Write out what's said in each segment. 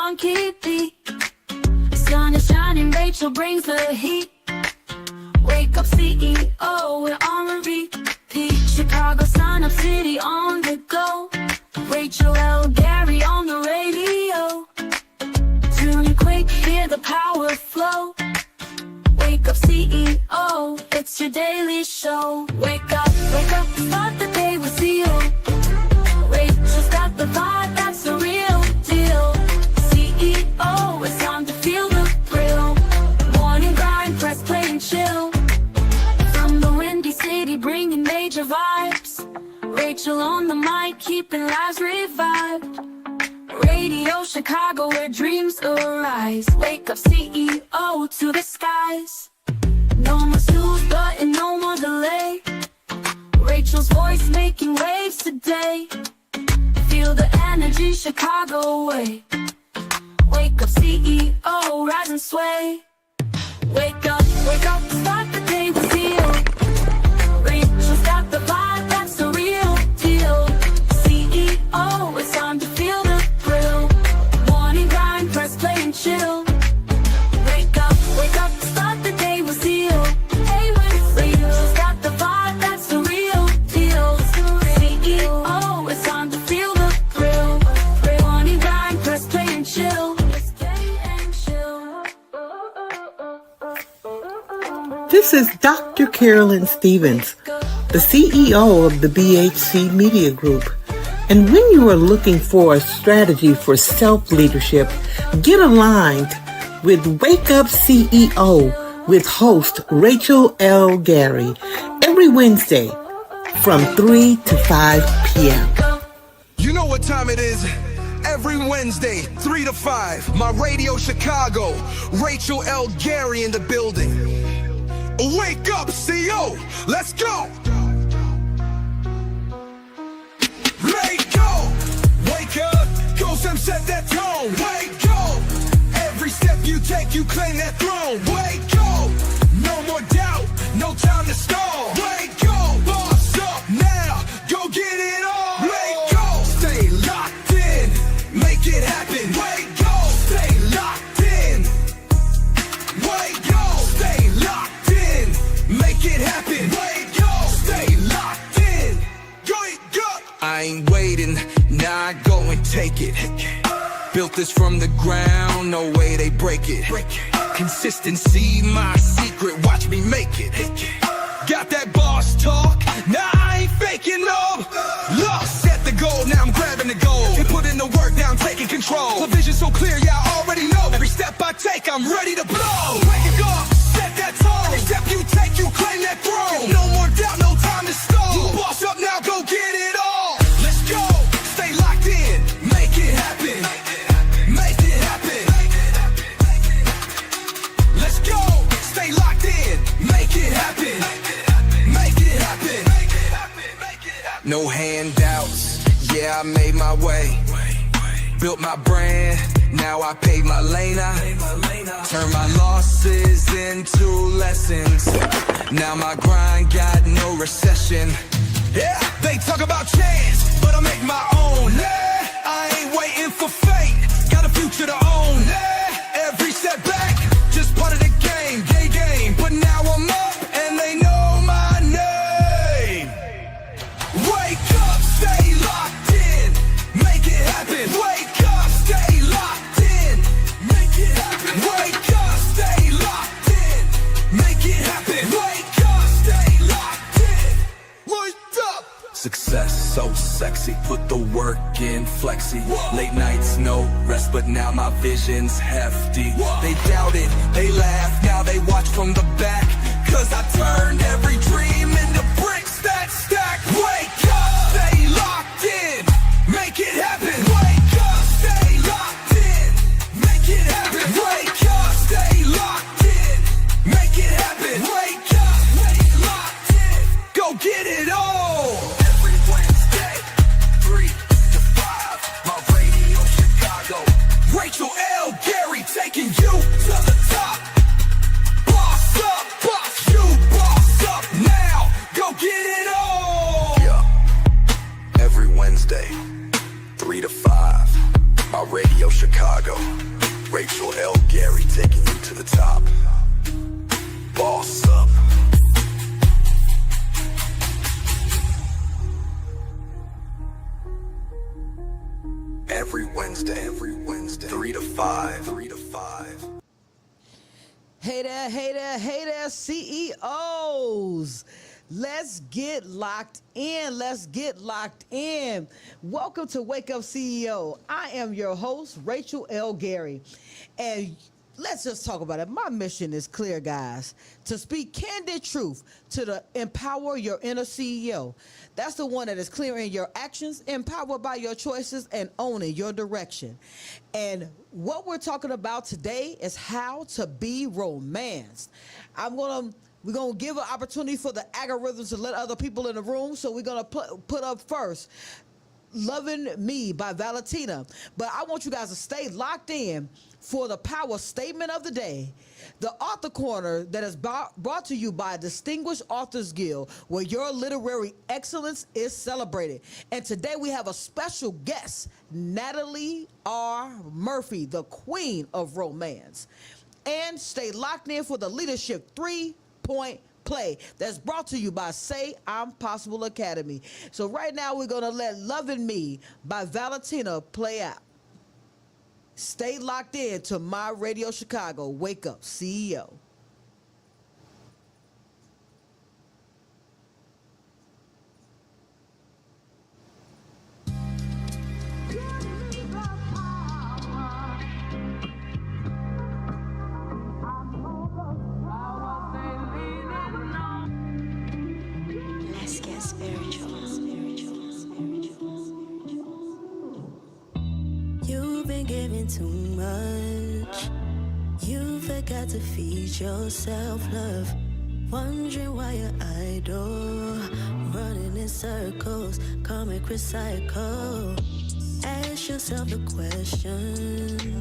on key beat. Sun is shining, Rachel brings the heat. Wake up CEO, we're on repeat. Chicago, Sun Up City on the go. Rachel L. Gary on the radio. Tune in quick, hear the power flow. Wake up CEO, it's your daily show. Wake up, start the day with CEO. Rachel's got the vibe, that's the real deal. CEO, it's time to feel the thrill. Morning grind, press play and chill. From the Windy City, bringing major vibes. Rachel on the mic, keeping lives revived. Radio Chicago, where dreams arise. Wake up CEO to the skies. No more snooze button, no more delay. Rachel's voice making waves today. Feel the energy Chicago way. Wake up CEO, rise and sway. Wake up, start the day with CEO. Rachel's got the vibe, that's the real deal. CEO, it's time to feel the thrill. Morning grind, press play and chill. Wake up, start the day with CEO. Hey, Rachel's got the vibe, that's the real deal. CEO, it's time to feel the thrill. Morning grind, press play and chill. This is Dr. Carolyn Stevens, the CEO of the BHC Media Group. And when you are looking for a strategy for self-leadership, get aligned with Wake Up CEO with host Rachel L. Gary every Wednesday from 3 to 5 p.m. You know what time it is? Every Wednesday, 3 to 5, my Radio Chicago, Rachel L. Gary in the building. Wake up, CEO, let's go! Wake up, go some set that tone. Wake up, every step you take, you claim that throne. Wake up, no more doubt, no time to stall. Wake up, boss up now, go get it on. Wake up, stay locked in, make it happen. Wake up, stay locked in. Wake up, stay locked in, make it happen. Wake up, stay locked in. Wake up, I ain't waiting, now I go and take it. Built this from the ground, no way they break it. Consistency, my secret, watch me make it. Got that boss talk, now I ain't faking no. Look, set the goal, now I'm grabbing the goal. And put in the work, now I'm taking control. The vision so clear, yeah, I already know. Every step I take, I'm ready to blow. Wake up, set that tone. Every step you take, you claim that throne. No more doubt, no time to stall. You boss up now, go get it all. Let's go, stay locked in, make it happen. Make it happen. Let's go, stay locked in, make it happen. Make it happen. No handouts, yeah, I made my way. Built my brand, now I paid my lane. Turn my losses into lessons. Now my grind got no recession. Yeah, they talk about chance, but I make my own. Yeah, I ain't waiting for fate, got a future to own. Yeah, every setback, just part of the game, gay game. But now I'm up and they know my name. Wake up, stay locked in, make it happen. Wake up, stay locked in, make it happen. Wake up, stay locked in, make it happen. Wake up, stay locked in. Wake up. Success so sexy, put the work in flexi. Late nights, no rest, but now my vision's hefty. They doubted, they laughed, now they watch from the back. Cause I turned every dream into bricks that stack. Wake up, stay locked in, make it happen. Wake up, stay locked in, make it happen. Wake up, stay locked in, make it happen. Wake up, stay locked in, go get it all. Every Wednesday, 3 to 5, my Radio Chicago. Rachel L. Gary taking you to the top. Boss up. yes, CEOs. Let's get locked in. Let's get locked in. Welcome to Wake Up CEO. I am your host, Rachel L. Gary. And let's just talk about it. My mission is clear, guys. To speak candid truth to empower your inner CEO. That's the one that is clear in your actions, empowered by your choices, and owning your direction. And what we're talking about today is how to be romanced. We're going to give an opportunity for the algorithms to let other people in the room. So we're going to put up first Loving Me by Valentina. But I want you guys to stay locked in for the power statement of the day. The author corner that is brought to you by Distinguished Authors Guild, where your literary excellence is celebrated. And today we have a special guest, Natalie R. Murphy, the queen of romance. And stay locked in for the Leadership 3-Point Play that's brought to you by Say I'm Possible Academy. So right now we're going to let Loving Me by Valentina play out. Stay locked in to My Radio Chicago. Wake Up CEO. Let's get spiritual. You've been giving too much. You forgot to feed yourself love. Wondering why you're idle, running in circles, comic recycle. Ask yourself the question,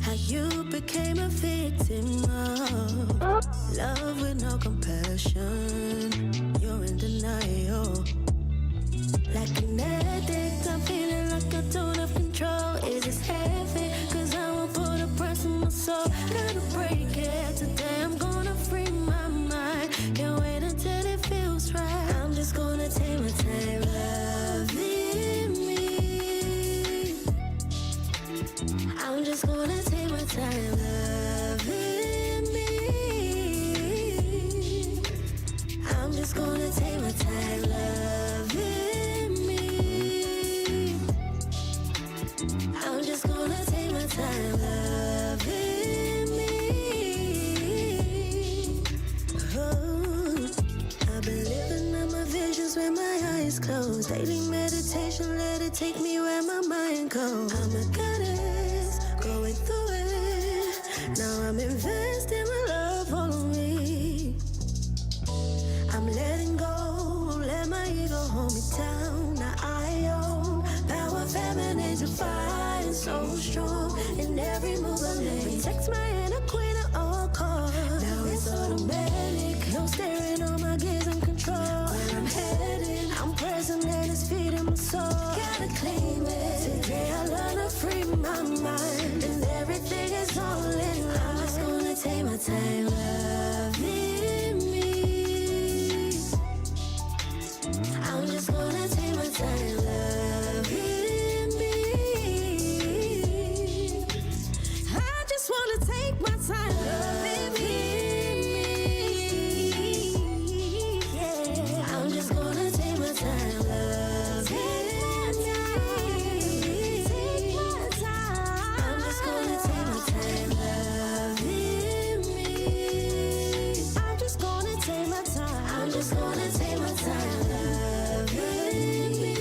how you became a victim of love with no compassion. You're in denial. Like an addict, I'm feeling like I don't have control. Is this heavy? Cause I won't put a price on my soul. Gotta break it, today I'm gonna free my mind. Can't wait until it feels right. I'm just gonna take my time loving me. I'm just gonna take my time loving me. I'm just gonna take my time loving me. I'm just gonna take my time loving me. Oh, I've been living out my visions with my eyes closed. Daily meditation, let it take me where my mind goes. I'm a goddess, going through it. Now I'm investing my love, follow me. I'm letting go, let my ego hold me down. Now I own power, feminine, divine, so strong in every move I make. Protects my inner queen at all costs. Now it's automatic, no staring on my gaze and control. Where I'm headed, I'm present and it's feeding my soul. Gotta claim it, today I learn to free my mind. And everything is all in line. I'm just gonna take my time loving me. I'm just gonna take my time loving me. I just wanna take my time loving me. Yeah, I'm just gonna take my time loving me. Take my time. I'm just gonna take my time loving me. I'm just gonna take my time. I'm just gonna take my time loving me.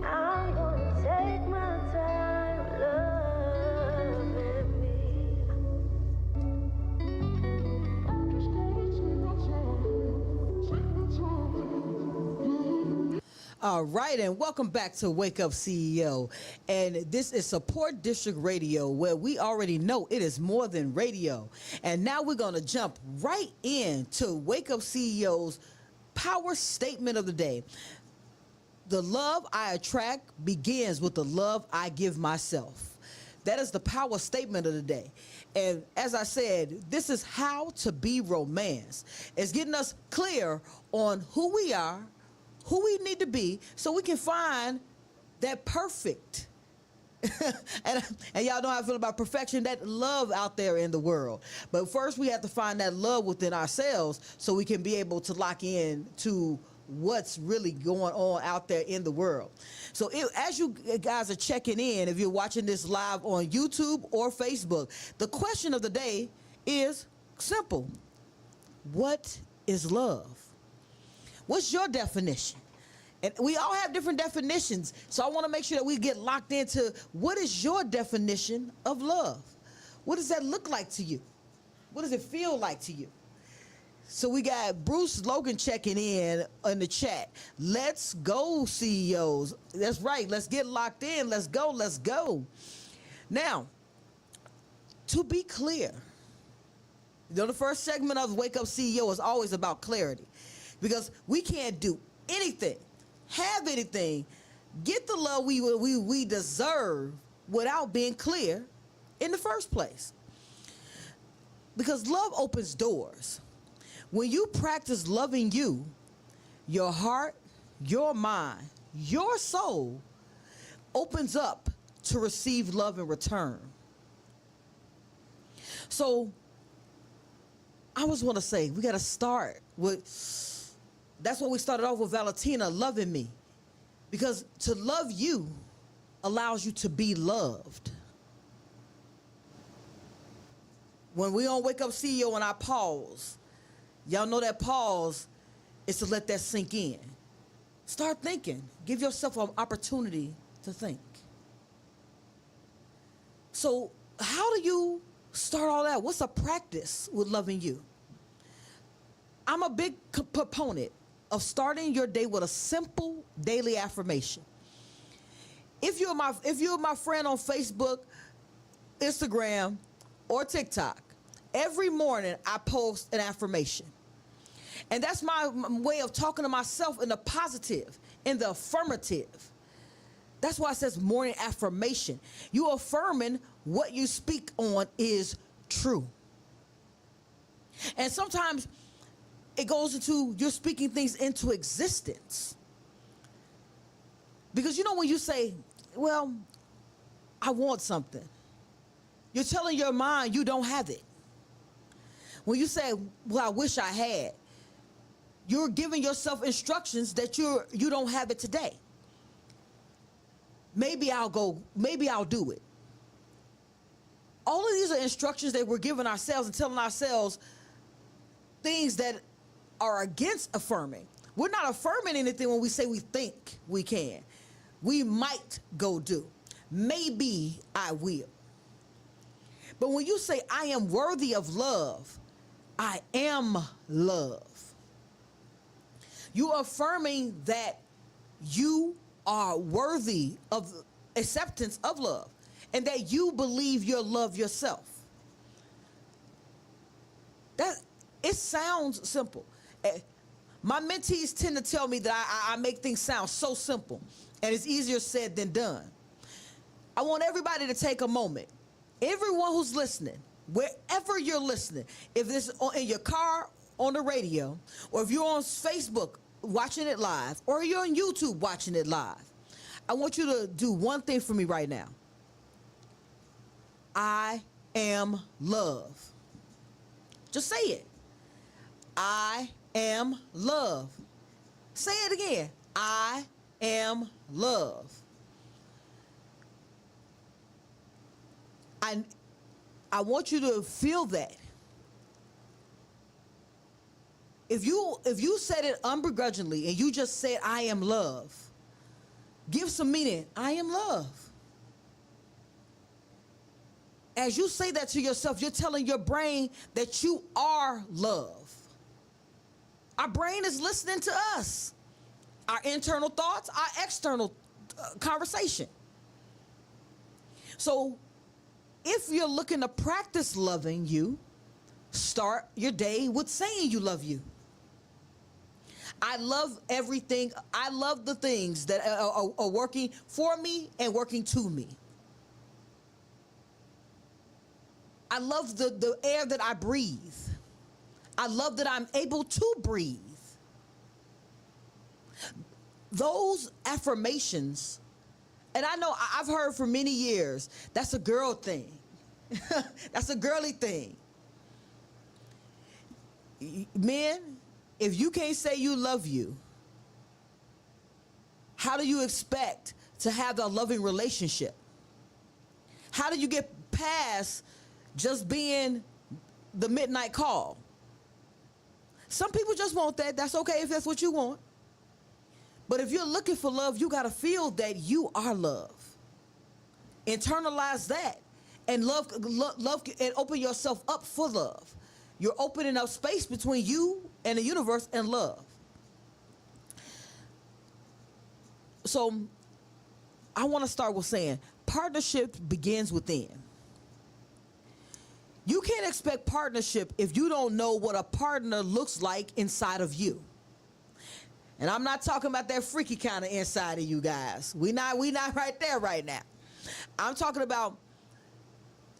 I'm gonna take my time loving me. All right, and welcome back to Wake Up CEO. And this is Support District Radio, where we already know it is more than radio. And now we're going to jump right into Wake Up CEO's power statement of the day. The love I attract begins with the love I give myself. That is the power statement of the day. And as I said, this is how to be romance. It's getting us clear on who we are, who we need to be, so we can find that perfect and y'all know how I feel about perfection, that love out there in the world. But first we have to find that love within ourselves so we can be able to lock in to what's really going on out there in the world. So as you guys are checking in, if you're watching this live on YouTube or Facebook, the question of the day is simple. What is love? What's your definition? And we all have different definitions. So I want to make sure that we get locked into what is your definition of love? What does that look like to you? What does it feel like to you? So we got Bruce Logan checking in the chat. Let's go, CEOs. That's right. Let's get locked in. Let's go. Let's go. Now, to be clear, you know, the first segment of Wake Up CEO is always about clarity, because we can't do anything, have anything, get the love we deserve without being clear in the first place. Because love opens doors. When you practice loving you, your heart, your mind, your soul opens up to receive love in return. So I always want to say, we got to start with, that's what we started off with Valentina, loving me. Because to love you allows you to be loved. When we on Wake Up CEO and I pause, y'all know that pause is to let that sink in. Start thinking. Give yourself an opportunity to think. So how do you start all that? What's a practice with loving you? I'm a big proponent of starting your day with a simple daily affirmation. If you're my friend on Facebook, Instagram, or TikTok, every morning I post an affirmation. And that's my way of talking to myself in the positive, in the affirmative. That's why it says morning affirmation. You affirming what you speak on is true. And sometimes it goes into you're speaking things into existence. Because you know when you say, well, I want something, you're telling your mind you don't have it. When you say, well, I wish I had, you're giving yourself instructions that you don't have it today. Maybe I'll do it. All of these are instructions that we're giving ourselves and telling ourselves things that are against affirming. We're not affirming anything when we say we think we can. We might go do. Maybe I will. But when you say, I am worthy of love, I am love, you're affirming that you are worthy of acceptance of love and that you believe you love yourself. That it sounds simple. My mentees tend to tell me that I make things sound so simple, and it's easier said than done. I want everybody to take a moment. Everyone who's listening, wherever you're listening, if this is in your car, on the radio, or if you're on Facebook watching it live, or you're on YouTube watching it live, I want you to do one thing for me right now. I am love. Just say it. I am love. Say it again. I am love. I want you to feel that. If you said it unbegrudgingly and you just said, I am love, give some meaning. I am love. As you say that to yourself, you're telling your brain that you are love. Our brain is listening to us. Our internal thoughts, our external conversation. So if you're looking to practice loving you, start your day with saying you love you. I love everything. I love the things that are working for me and working to me. I love the air that I breathe. I love that I'm able to breathe. Those affirmations And I know I've heard for many years, that's a girl thing. That's a girly thing. Men, if you can't say you love you, how do you expect to have a loving relationship? How do you get past just being the midnight call? Some people just want that. That's okay if that's what you want. But if you're looking for love, you got to feel that you are love. Internalize that and love and open yourself up for love. You're opening up space between you and the universe and love. So I want to start with saying partnership begins within. You can't expect partnership if you don't know what a partner looks like inside of you. And I'm not talking about that freaky kind of inside of you guys. We not right there right now. I'm talking about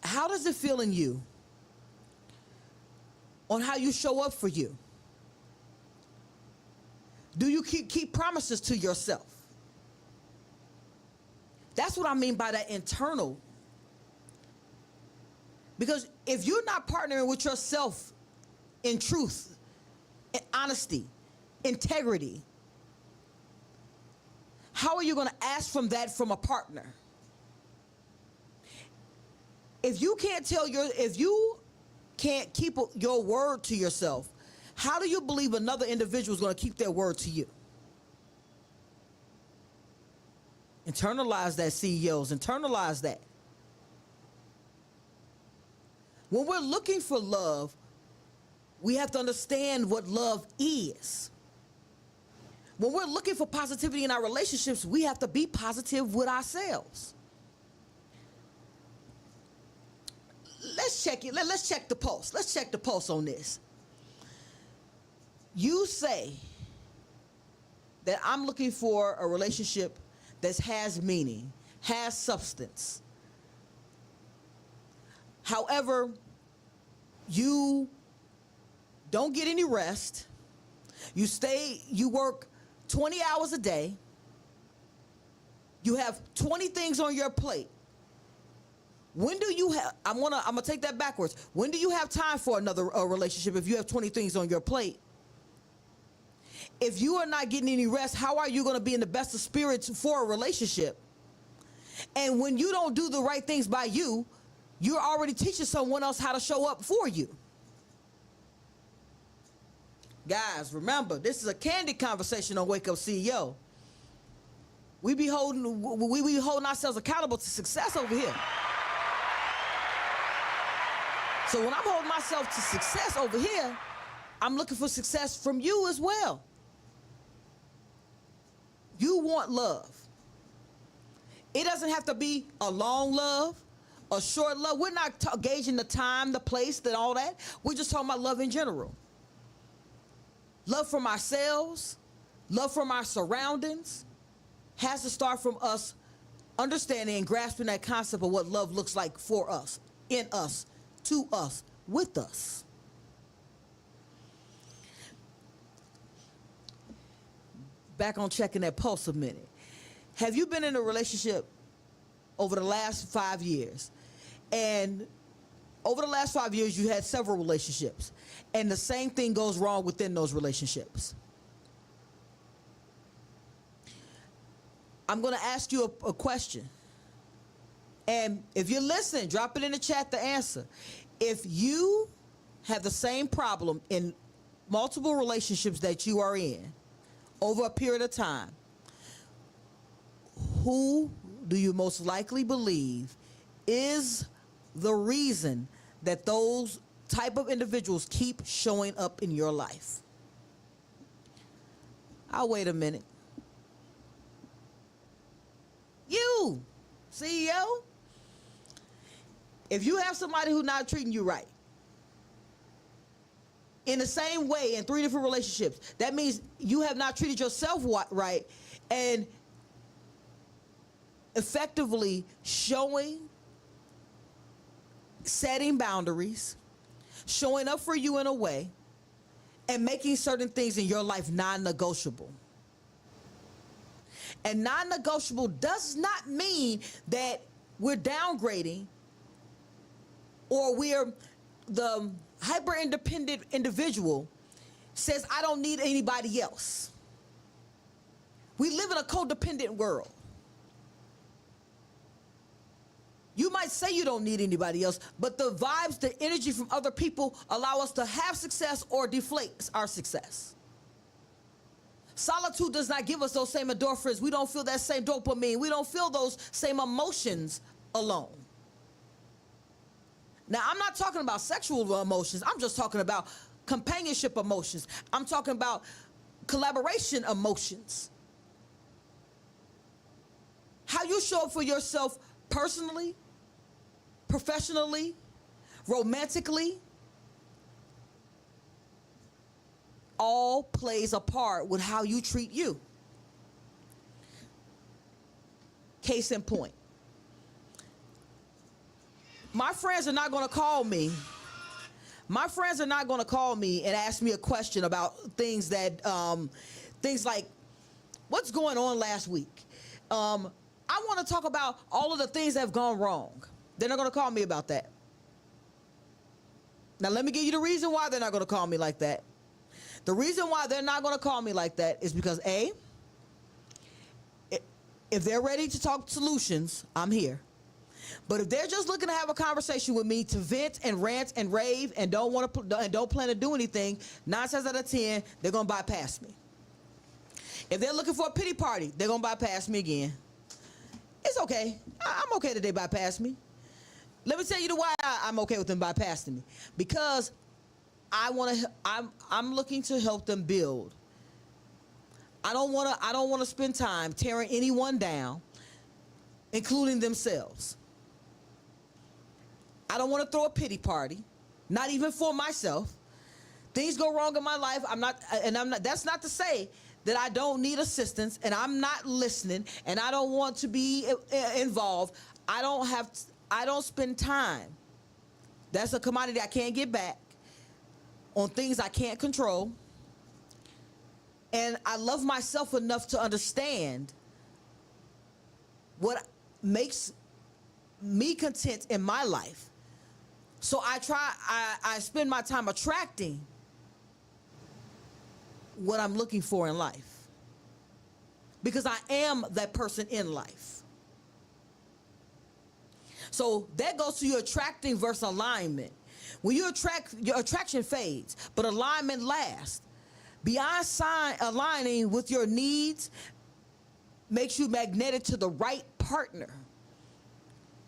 how does it feel in you on how you show up for you? Do you keep promises to yourself? That's what I mean by that internal. Because if you're not partnering with yourself in truth, in honesty, integrity, how are you going to ask from that from a partner? If you can't keep your word to yourself, how do you believe another individual is going to keep their word to you? Internalize that, CEOs. Internalize that. When we're looking for love, we have to understand what love is. When we're looking for positivity in our relationships, we have to be positive with ourselves. Let's check it. Let's check the pulse. Let's check the pulse on this. You say that I'm looking for a relationship that has meaning, has substance. However, you don't get any rest. You work 20 hours a day. You have 20 things on your plate. When do you have, I'm gonna take that backwards. When do you have time for another relationship if you have 20 things on your plate? If you are not getting any rest, how are you gonna be in the best of spirits for a relationship? And when you don't do the right things by you, you're already teaching someone else how to show up for you. Guys, remember, this is a candid conversation on Wake Up CEO. We be holding ourselves accountable to success over here. So when I'm holding myself to success over here, I'm looking for success from you as well. You want love. It doesn't have to be a long love, a short love. We're not gauging the time, the place, and all that. We're just talking about love in general. Love from ourselves, love from our surroundings has to start from us understanding and grasping that concept of what love looks like for us, in us, to us, with us. Back on checking that pulse a minute. Have you been in a relationship over the last 5 years? And over the last 5 years, you had several relationships. And the same thing goes wrong within those relationships. I'm going to ask you a question. And if you're listening, drop it in the chat, the answer. If you have the same problem in multiple relationships that you are in over a period of time, who do you most likely believe is the reason that those type of individuals keep showing up in your life? I'll wait a minute. You, CEO, if you have somebody who's not treating you right, in the same way in 3 different relationships, that means you have not treated yourself right and effectively setting boundaries, showing up for you in a way, and making certain things in your life non-negotiable. And non-negotiable does not mean that we're downgrading or we're the hyper-independent individual says, I don't need anybody else. We live in a codependent world. You might say you don't need anybody else, but the vibes, the energy from other people allow us to have success or deflate our success. Solitude does not give us those same endorphins. We don't feel that same dopamine. We don't feel those same emotions alone. Now, I'm not talking about sexual emotions. I'm just talking about companionship emotions. I'm talking about collaboration emotions. How you show up for yourself personally, professionally, romantically, all plays a part with how you treat you. Case in point. My friends are not going to call me. My friends are not going to call me and ask me a question about things that, things like, what's going on last week? I want to talk about all of the things that have gone wrong. They're not going to call me about that. Now, let me give you the reason why they're not going to call me like that. The reason why they're not going to call me like that is because, A, if they're ready to talk solutions, I'm here. But if they're just looking to have a conversation with me to vent and rant and rave and don't plan to do anything, 9 times out of 10, they're going to bypass me. If they're looking for a pity party, they're going to bypass me again. It's okay. I'm okay that they bypass me. Let me tell you why I'm okay with them bypassing me. Because I'm looking to help them build. I don't want to spend time tearing anyone down, including themselves. I don't want to throw a pity party, not even for myself. Things go wrong in my life. I'm not. That's not to say that I don't need assistance and I'm not listening and I don't want to be involved. I don't spend time. That's a commodity I can't get back on things I can't control. And I love myself enough to understand what makes me content in my life. So I spend my time attracting what I'm looking for in life. Because I am that person in life. So that goes to your attracting versus alignment. When you attract, your attraction fades, but alignment lasts. Beyond aligning with your needs makes you magnetic to the right partner.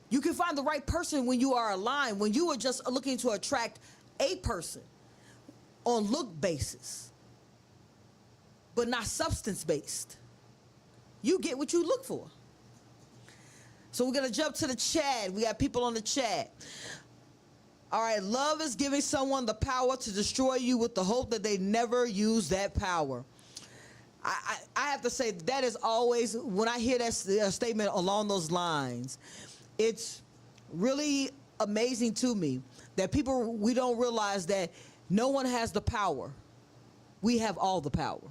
You can find the right person when you are aligned, when you are just looking to attract a person on look basis, but not substance based. You get what you look for. So we're going to jump to the chat. We got people on the chat. All right, love is giving someone the power to destroy you with the hope that they never use that power. I have to say that is always, when I hear that statement along those lines, it's really amazing to me that we don't realize that no one has the power. We have all the power.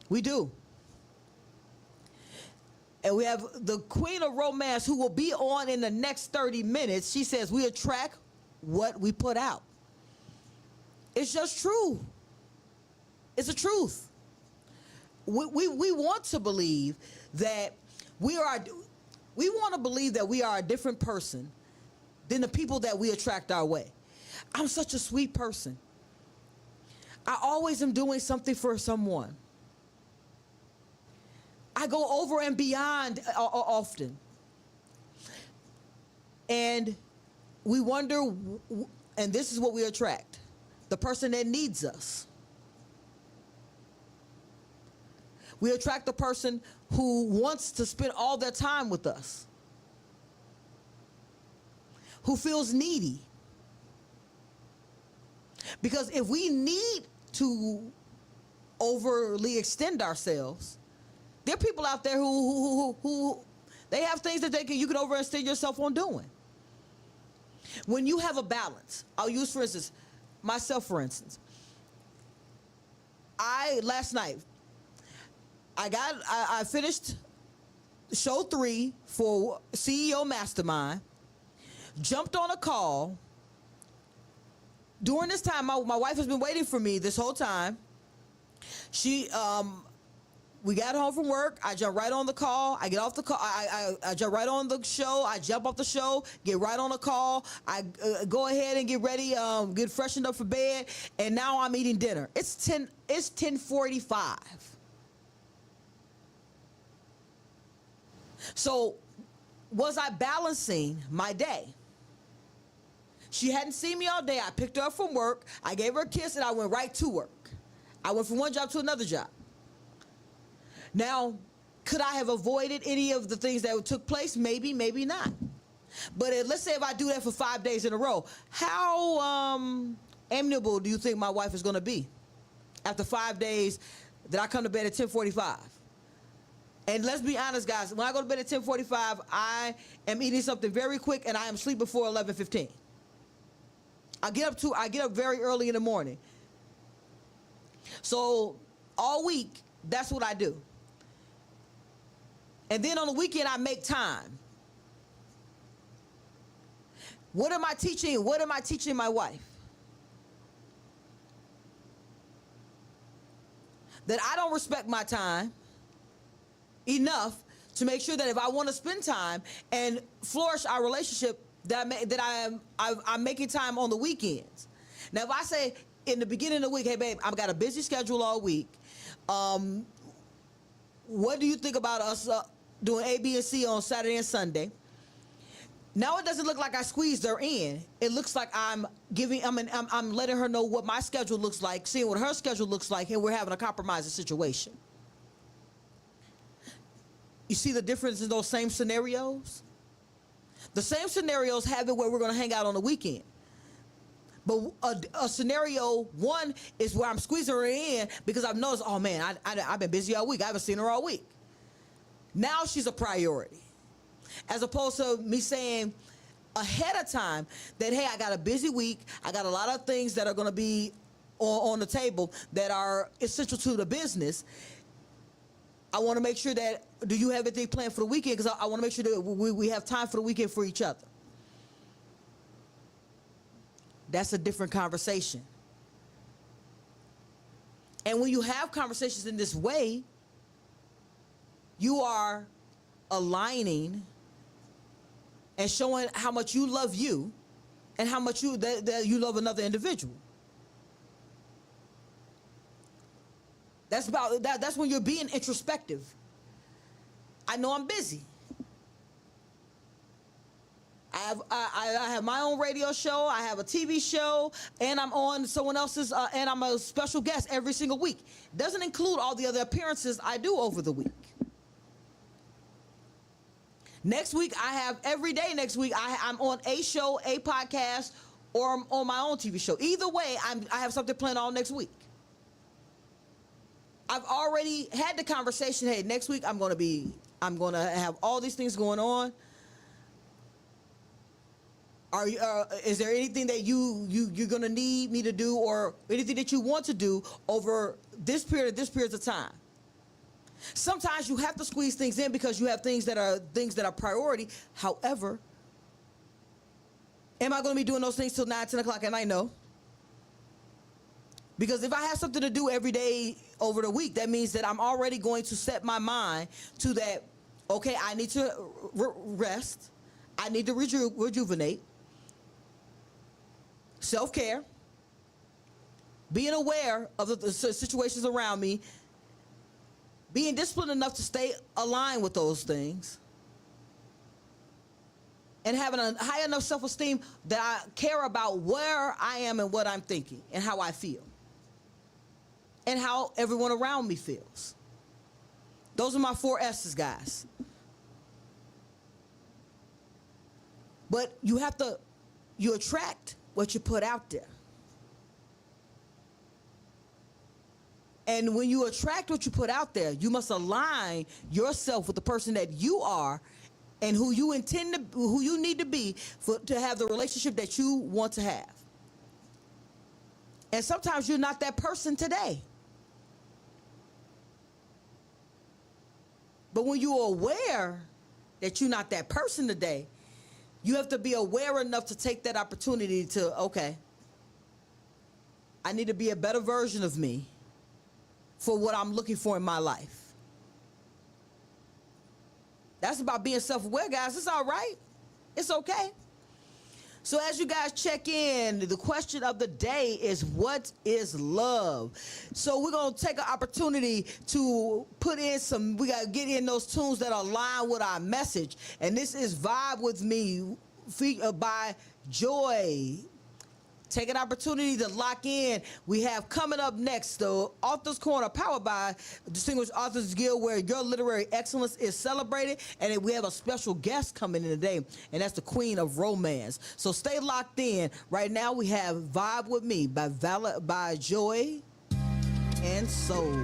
We do. And we have the queen of romance who will be on in the next 30 minutes. She says we attract what we put out. It's just true. It's the truth. We want to believe that we want to believe that we are a different person than the people that we attract our way. I'm such a sweet person. I always am doing something for someone. I go over and beyond often. And we wonder, and this is what we attract, the person that needs us. We attract the person who wants to spend all their time with us, who feels needy. Because if we need to overly extend ourselves, there are people out there who they have things that you can overextend yourself on doing. When you have a balance, I'll use, for instance, myself, for instance. last night, I finished show 3 for CEO Mastermind, jumped on a call. During this time, my wife has been waiting for me this whole time. We got home from work. I jump right on the call. I get off the call. I jump right on the show. I jump off the show, get right on the call. I go ahead and get ready, get freshened up for bed, and now I'm eating dinner. It's 10:45. So, was I balancing my day? She hadn't seen me all day. I picked her up from work. I gave her a kiss, and I went right to work. I went from one job to another job. Now, could I have avoided any of the things that took place? Maybe, maybe not. But let's say if I do that for 5 days in a row, how amiable do you think my wife is going to be after 5 days that I come to bed at 10:45? And let's be honest, guys, when I go to bed at 10:45, I am eating something very quick, and I am asleep before 11:15. I get up very early in the morning. So all week, that's what I do. And then on the weekend, I make time. What am I teaching? What am I teaching my wife? That I don't respect my time enough to make sure that if I want to spend time and flourish our relationship, that I'm making time on the weekends. Now, if I say in the beginning of the week, hey, babe, I've got a busy schedule all week. What do you think about us doing A, B, and C on Saturday and Sunday? Now it doesn't look like I squeezed her in. It looks like I'm letting her know what my schedule looks like, seeing what her schedule looks like, and we're having a compromising situation. You see the difference in those same scenarios? The same scenarios have it where we're going to hang out on the weekend. But a scenario one is where I'm squeezing her in because I've noticed, oh man, I've been busy all week. I haven't seen her all week. Now she's a priority. As opposed to me saying ahead of time that, hey, I got a busy week. I got a lot of things that are going to be on the table that are essential to the business. I want to make sure that, do you have anything planned for the weekend? Because I want to make sure that we have time for the weekend for each other. That's a different conversation. And when you have conversations in this way, you are aligning and showing how much you love you and how much you love another individual. That's when you're being introspective. I know I'm busy. I have my own radio show. I have a TV show, and I'm on someone else's, and I'm a special guest every single week. Doesn't include all the other appearances I do over the week. Next week, I have every day next week, I'm on a show, a podcast, or I'm on my own TV show. Either way, I have something planned all next week. I've already had the conversation, hey, next week I'm going to have all these things going on. Is there anything that you're going to need me to do or anything that you want to do over this period of time? Sometimes you have to squeeze things in because you have things that are priority. However, am I going to be doing those things till 9, 10 o'clock at night? No. Because if I have something to do every day over the week, that means that I'm already going to set my mind to that, okay, I need to rest. I need to rejuvenate. Self-care. Being aware of the situations around me. Being disciplined enough to stay aligned with those things. And having a high enough self-esteem that I care about where I am and what I'm thinking and how I feel. And how everyone around me feels. Those are my 4 S's, guys. But you attract what you put out there. And when you attract what you put out there, you must align yourself with the person that you are and who you need to be to have the relationship that you want to have. And sometimes you're not that person today. But when you're aware that you're not that person today, you have to be aware enough to take that opportunity to, okay, I need to be a better version of me for what I'm looking for in my life. That's about being self-aware, guys. It's all right. It's okay. So as you guys check in, the question of the day is, what is love? So we're going to take an opportunity to put in we got to get in those tunes that align with our message. And this is Vibe With Me by Joy. Take an opportunity to lock in. We have coming up next, the Author's Corner, powered by Distinguished Authors Guild, where your literary excellence is celebrated. And then we have a special guest coming in today, and that's the Queen of Romance. So stay locked in. Right now we have Vibe With Me by Joy and Soul.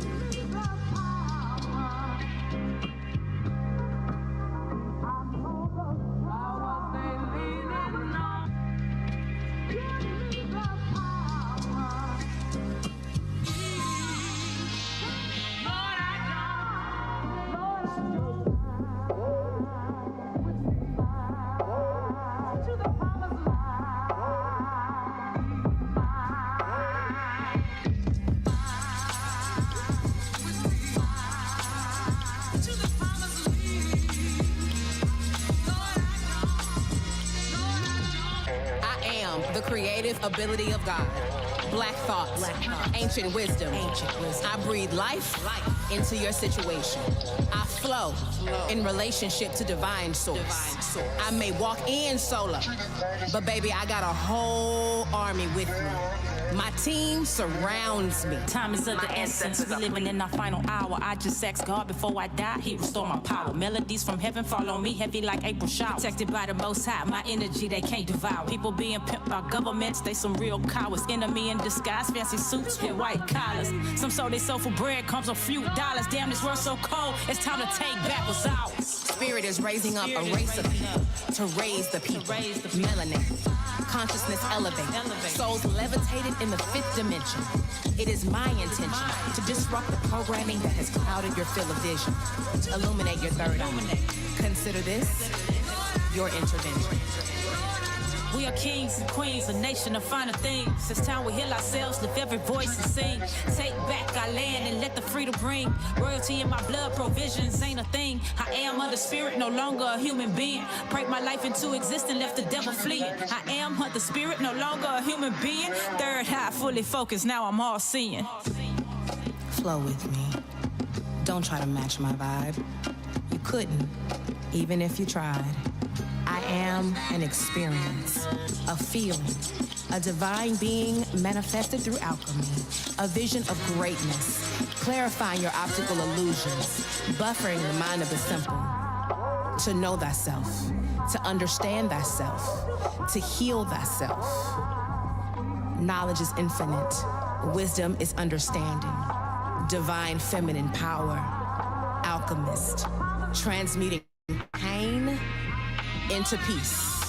The creative ability of God. Black thoughts, ancient wisdom. I breathe life into your situation. I flow in relationship to divine source. I may walk in solo, but baby, I got a whole army with me. My team surrounds me. Time is of the essence. We living in our final hour. I just ask God before I die, He restore my power. Melodies from heaven fall on me, heavy like April shower. Protected by the Most High, my energy they can't devour. People being pimped by governments, they some real cowards. Enemy in disguise, fancy suits with white collars. Some sold they sold for bread, comes a few dollars. Damn, this world so cold, it's time to take back what's ours. Spirit is raising up a race of people to raise the people. Melanin. Consciousness elevate. Souls levitated in the fifth dimension. It is my intention to disrupt the programming that has clouded your field of vision. Illuminate your third eye. Consider this your intervention. We are kings and queens, a nation of finer things. It's time we heal ourselves, lift every voice and sing. Take back our land and let the freedom ring. Royalty in my blood, provisions ain't a thing. I am of the spirit, no longer a human being. Break my life into existence, left the devil fleeing. I am of the spirit, no longer a human being. Third eye, fully focused, now I'm all seeing. Flow with me. Don't try to match my vibe. You couldn't, even if you tried. I am an experience, a feeling, a divine being manifested through alchemy, a vision of greatness, clarifying your optical illusions, buffering the mind of the simple. To know thyself, to understand thyself, to heal thyself. Knowledge is infinite, wisdom is understanding, divine feminine power, alchemist, transmuting pain into peace.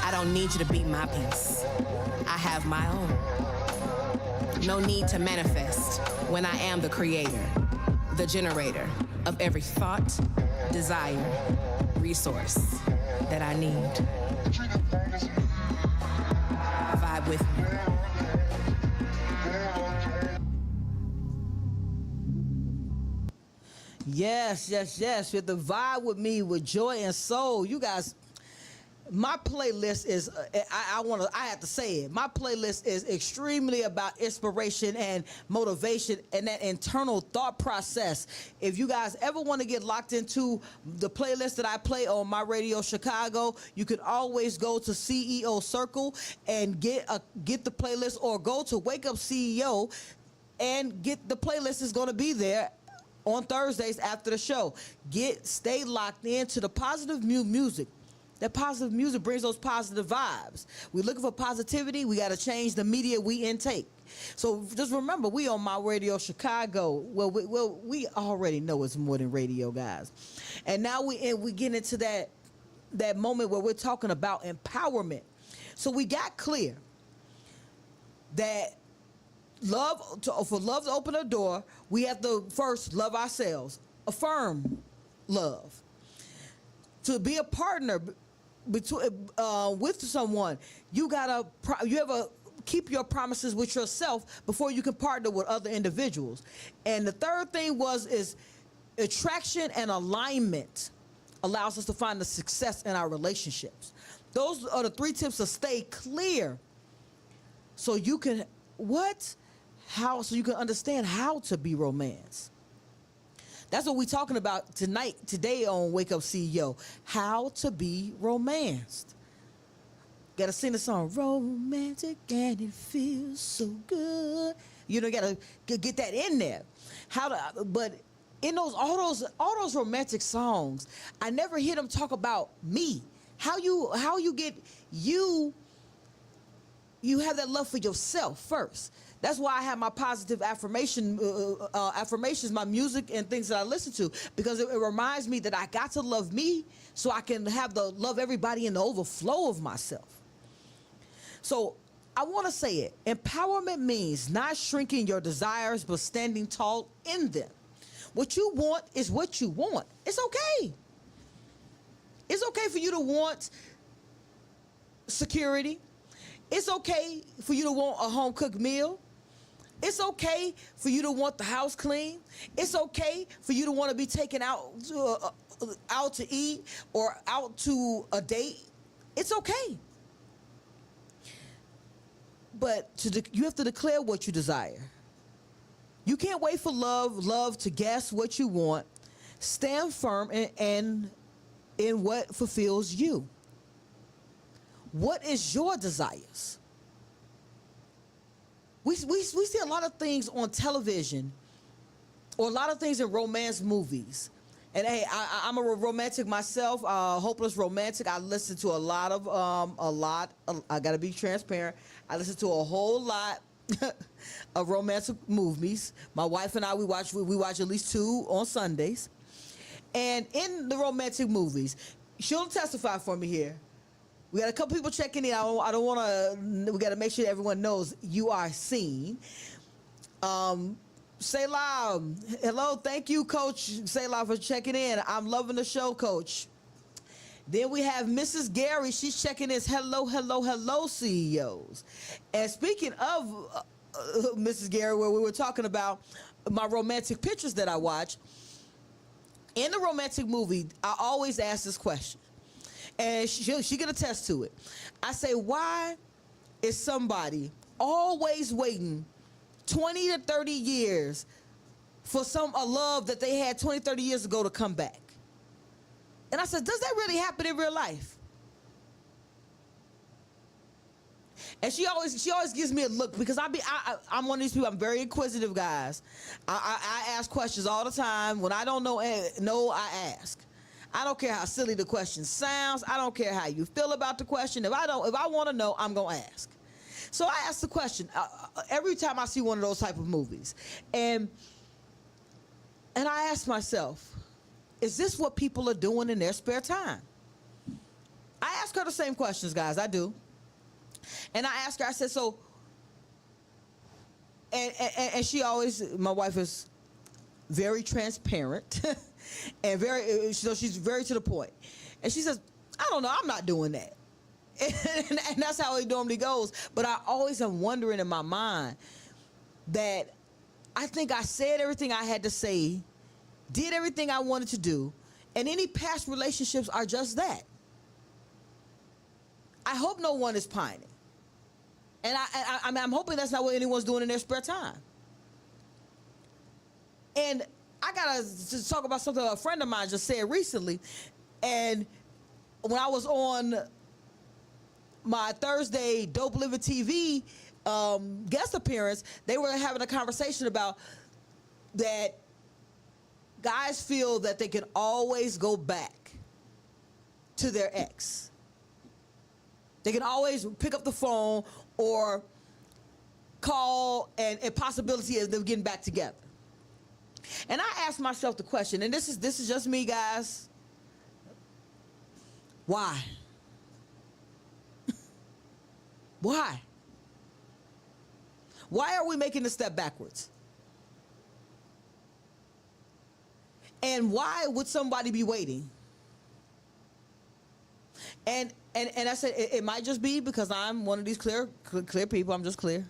I don't need you to be my peace. I have my own. No need to manifest when I am the creator, the generator of every thought, desire, resource that I need. Vibe with me. Yes, yes, yes. With the Vibe With Me with Joy and Soul. You guys, my playlist is, I have to say it. My playlist is extremely about inspiration and motivation and that internal thought process. If you guys ever want to get locked into the playlist that I play on my radio Chicago, you can always go to CEO Circle and get the playlist, or go to Wake Up CEO and get the playlist. Is going to be there on Thursdays after the show. Stay locked into the positive music. That positive music brings those positive vibes. We're looking for positivity. We got to change the media we intake. So just remember, we on My Radio Chicago. Well, we already know it's more than radio, guys. And now we get into that moment where we're talking about empowerment. So we got clear that for love to open a door, we have to first love ourselves. Affirm love. To be a partner between with someone, you have keep your promises with yourself before you can partner with other individuals. And the third thing is attraction and alignment allows us to find the success in our relationships. Those are the 3 tips to stay clear, so you can so you can understand how to be romance. That's what we're talking about today on Wake Up CEO. How to be romanced. Gotta sing the song, romantic and it feels so good. You know, gotta get that in there. But in all those romantic songs, I never hear them talk about me. How you get you have that love for yourself first. That's why I have my positive affirmations, my music and things that I listen to, because it reminds me that I got to love me so I can love everybody in the overflow of myself. So I want to say it. Empowerment means not shrinking your desires, but standing tall in them. What you want is what you want. It's okay. It's okay for you to want security. It's okay for you to want a home-cooked meal. It's okay for you to want the house clean. It's okay for you to want to be taken out to eat or out to a date. It's okay. But you have to declare what you desire. You can't wait for love to guess what you want. Stand firm in what fulfills you. What is your desires? We see a lot of things on television, or a lot of things in romance movies. And hey, I'm a romantic myself, hopeless romantic. I listen to a lot. I gotta be transparent. I listen to a whole lot of romantic movies. My wife and I, we watch at least 2 on Sundays. And in the romantic movies, she'll testify for me here. We got a couple people checking in. I don't want to. We got to make sure everyone knows you are seen. Say loud. Hello, thank you, Coach. Say loud for checking in. I'm loving the show, Coach. Then we have Mrs. Gary. She's checking in. Hello, CEOs. And speaking of Mrs. Gary, where we were talking about my romantic pictures that I watch, in the romantic movie, I always ask this question. And she can attest to it. I say, why is somebody always waiting 20 to 30 years for a love that they had 20, 30 years ago to come back? And I said, does that really happen in real life? And she always gives me a look, because I'm one of these people. I'm very inquisitive, guys. I ask questions all the time. When I don't know, I ask. I don't care how silly the question sounds. I don't care how you feel about the question. If I want to know, I'm gonna ask. So I ask the question every time I see one of those type of movies, and I ask myself, is this what people are doing in their spare time? I ask her the same questions, guys. I do, and I ask her. I said, so, and she always. My wife is very transparent. And she's very to the point. And she says, I don't know, I'm not doing that. And that's how it normally goes. But I always am wondering in my mind that I think I said everything I had to say, did everything I wanted to do, and any past relationships are just that. I hope no one is pining. And I'm hoping that's not what anyone's doing in their spare time. And I gotta just talk about something a friend of mine just said recently. And when I was on my Thursday Dope Living TV guest appearance, they were having a conversation about that guys feel that they can always go back to their ex. They can always pick up the phone or call, and a possibility of them getting back together. And I asked myself the question, and this is just me, guys. Why? Why? Why are we making a step backwards? And why would somebody be waiting? And I said it might just be because I'm one of these clear people. I'm just clear.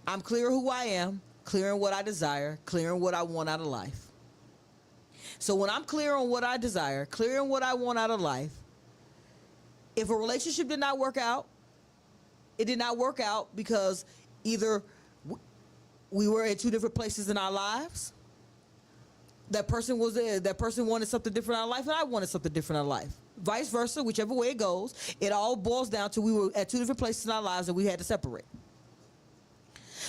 I'm clear who I am, clear on what I desire, clear on what I want out of life. So when I'm clear on what I desire, clear on what I want out of life, if a relationship did not work out, it did not work out because either we were at two different places in our lives. That person was there. That person wanted something different out of life, and I wanted something different out of life. Vice versa, whichever way it goes, it all boils down to we were at two different places in our lives and we had to separate.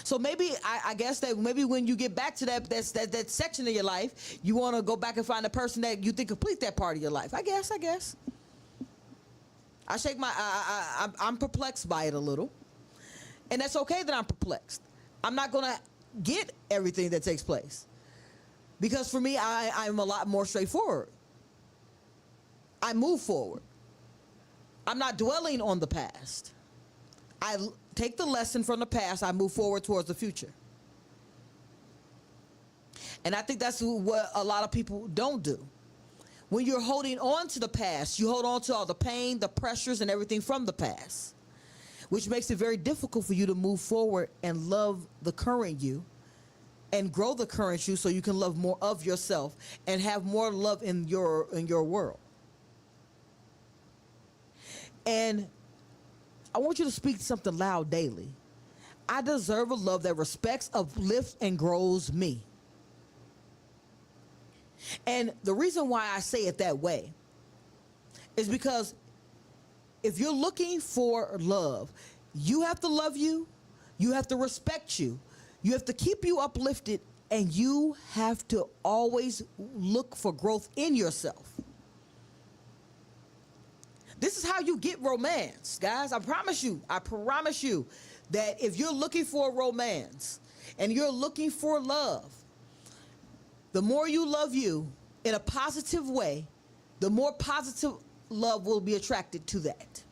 So maybe I guess that maybe when you get back to that section of your life, you want to go back and find a person that you think complete that part of your life. I guess. I shake my. I'm perplexed by it a little, and that's okay that I'm perplexed. I'm not gonna get everything that takes place. Because for me, I'm a lot more straightforward. I move forward. I'm not dwelling on the past. I take the lesson from the past, I move forward towards the future. And I think that's what a lot of people don't do. When you're holding on to the past, you hold on to all the pain, the pressures, and everything from the past, which makes it very difficult for you to move forward and love the current you and grow the current you so you can love more of yourself and have more love in your world. And I want you to speak something loud daily. I deserve a love that respects, uplifts, and grows me. And the reason why I say it that way is because if you're looking for love, you have to love you, you have to respect you, you have to keep you uplifted, and you have to always look for growth in yourself. This is how you get romance, guys. I promise you that if you're looking for romance and you're looking for love, the more you love you in a positive way, the more positive love will be attracted to that.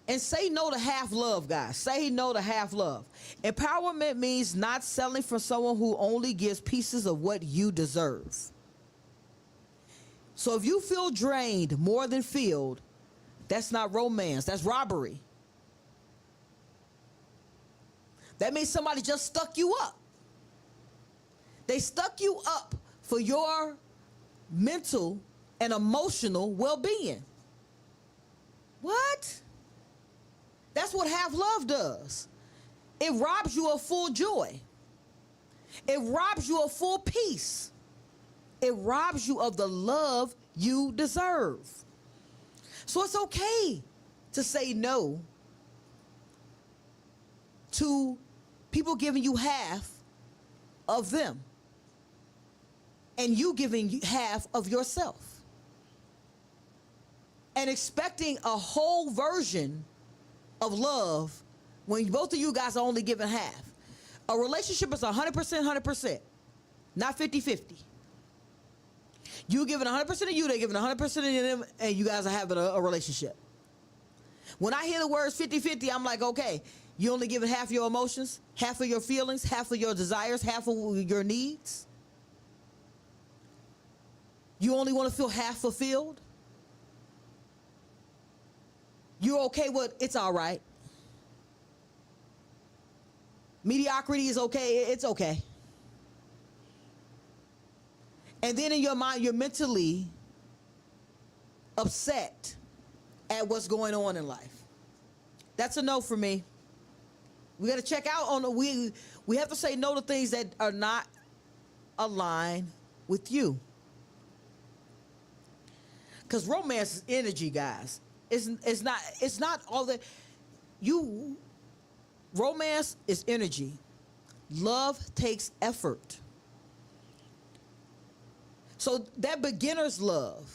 And say no to half love, guys. Say no to half love. Empowerment means not settling for someone who only gives pieces of what you deserve. So if you feel drained more than filled, that's not romance, that's robbery. That means somebody just stuck you up. They stuck you up for your mental and emotional well-being. What? That's what half love does. It robs you of full joy. It robs you of full peace. It robs you of the love you deserve. So it's okay to say no to people giving you half of them and you giving half of yourself and expecting a whole version of love when both of you guys are only giving half. A relationship is 100%, 100%, not 50-50. You giving 100% of you, they giving 100% of them, and you guys are having a relationship. When I hear the words 50-50, I'm like, okay, you only giving half your emotions, half of your feelings, half of your desires, half of your needs. You only want to feel half fulfilled. You're okay with it's all right. Mediocrity is okay, it's okay. And then in your mind, you're mentally upset at what's going on in life. That's a no for me. We got to check out on the, we have to say no to things that are not aligned with you. Because romance is energy, guys. It's not all that you. Romance is energy. Love takes effort. So that beginner's love,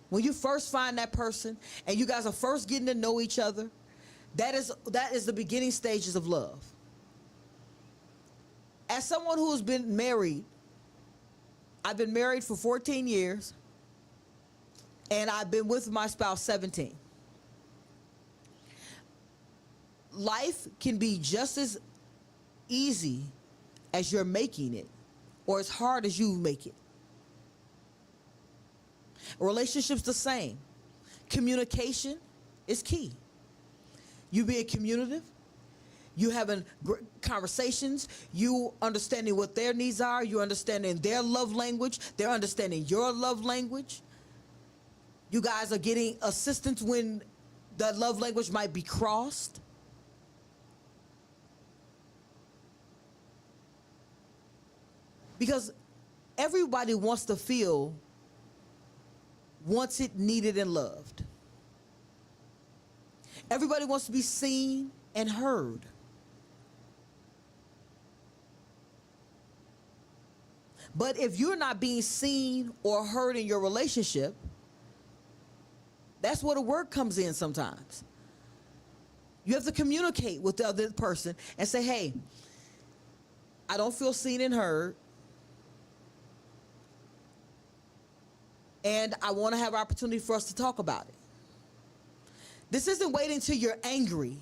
when you first find that person and you guys are first getting to know each other, that is the beginning stages of love. As someone who's been married, I've been married for 14 years and I've been with my spouse 17. Life can be just as easy as you're making it or as hard as you make it. A relationship's the same. Communication is key. You being communicative, you having conversations, you understanding what their needs are, you understanding their love language, they're understanding your love language. You guys are getting assistance when that love language might be crossed. Because everybody wants to feel wanted, needed, and loved. Everybody wants to be seen and heard. But if you're not being seen or heard in your relationship, that's where the work comes in sometimes. You have to communicate with the other person and say, hey, I don't feel seen and heard. And I want to have an opportunity for us to talk about it. This isn't waiting till you're angry.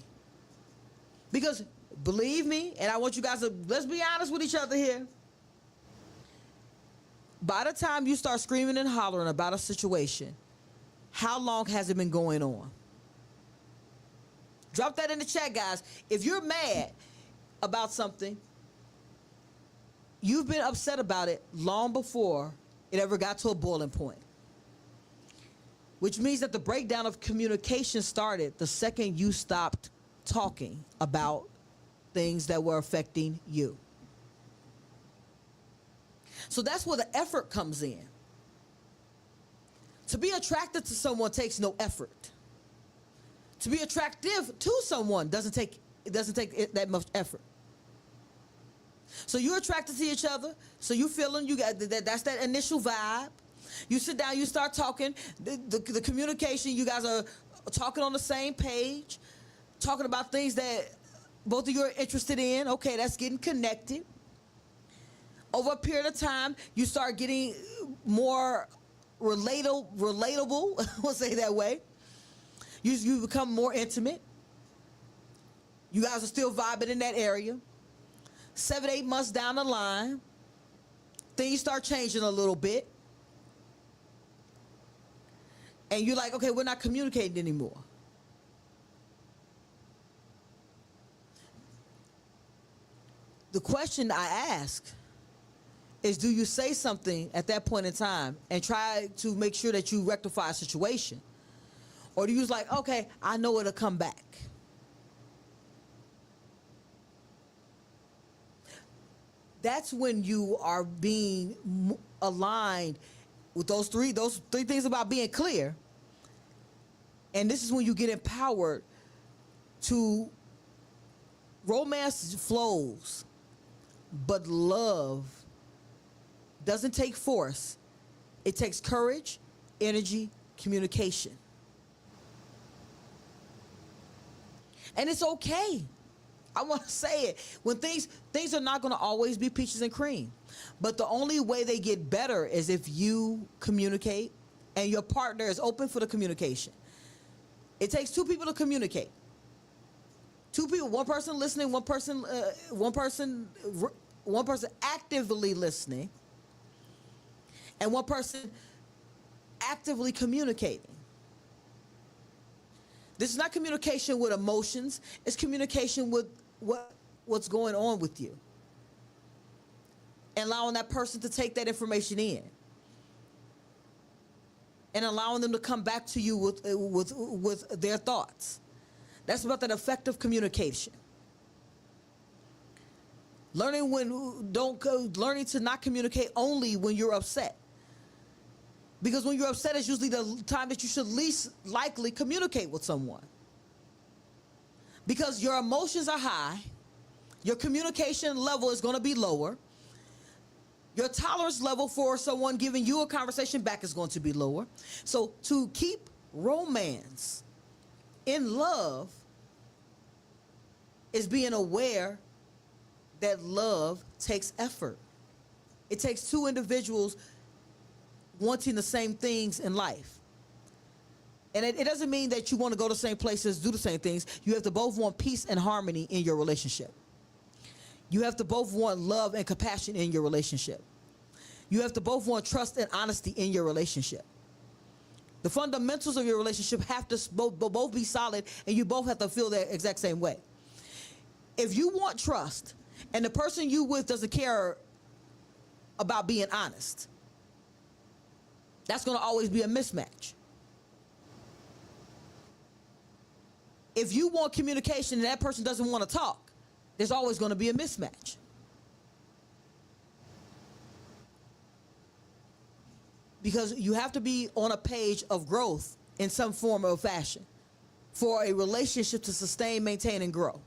Because believe me, and I want you guys to, let's be honest with each other here. By the time you start screaming and hollering about a situation, how long has it been going on? Drop that in the chat, guys. If you're mad about something, you've been upset about it long before it ever got to a boiling point. Which means that the breakdown of communication started the second you stopped talking about things that were affecting you. So that's where the effort comes in. To be attracted to someone takes no effort. To be attractive to someone doesn't take that much effort. So you're attracted to each other. So you feeling you got that's that initial vibe. You sit down, you start talking. The communication, you guys are talking on the same page, talking about things that both of you are interested in. Okay, that's getting connected. Over a period of time, you start getting more relatable, we'll say that way. You become more intimate. You guys are still vibing in that area. 7-8 months down the line, things start changing a little bit. And you're like, okay, we're not communicating anymore. The question I ask is, do you say something at that point in time and try to make sure that you rectify a situation? Or do you just like, okay, I know it'll come back? That's when you are being aligned with those three things about being clear. And this is when you get empowered to romance flows, but love doesn't take force. It takes courage, energy, communication. And it's okay. I want to say it. When things are not going to always be peaches and cream. But the only way they get better is if you communicate and your partner is open for the communication. It takes two people to communicate. Two people, one person listening, one person actively listening, and one person actively communicating. This is not communication with emotions. It's communication with what's going on with you. And allowing that person to take that information in. And allowing them to come back to you with their thoughts. That's about that effective communication. Learning to not communicate only when you're upset. Because when you're upset is usually the time that you should least likely communicate with someone. Because your emotions are high, your communication level is going to be lower, your tolerance level for someone giving you a conversation back is going to be lower. So to keep romance in love is being aware that love takes effort. It takes two individuals wanting the same things in life. And it doesn't mean that you want to go to the same places, do the same things. You have to both want peace and harmony in your relationship. You have to both want love and compassion in your relationship. You have to both want trust and honesty in your relationship. The fundamentals of your relationship have to both be solid, and you both have to feel the exact same way. If you want trust and the person you with doesn't care about being honest, that's going to always be a mismatch. If you want communication and that person doesn't want to talk, there's always going to be a mismatch. Because you have to be on a page of growth in some form or fashion for a relationship to sustain, maintain, and grow.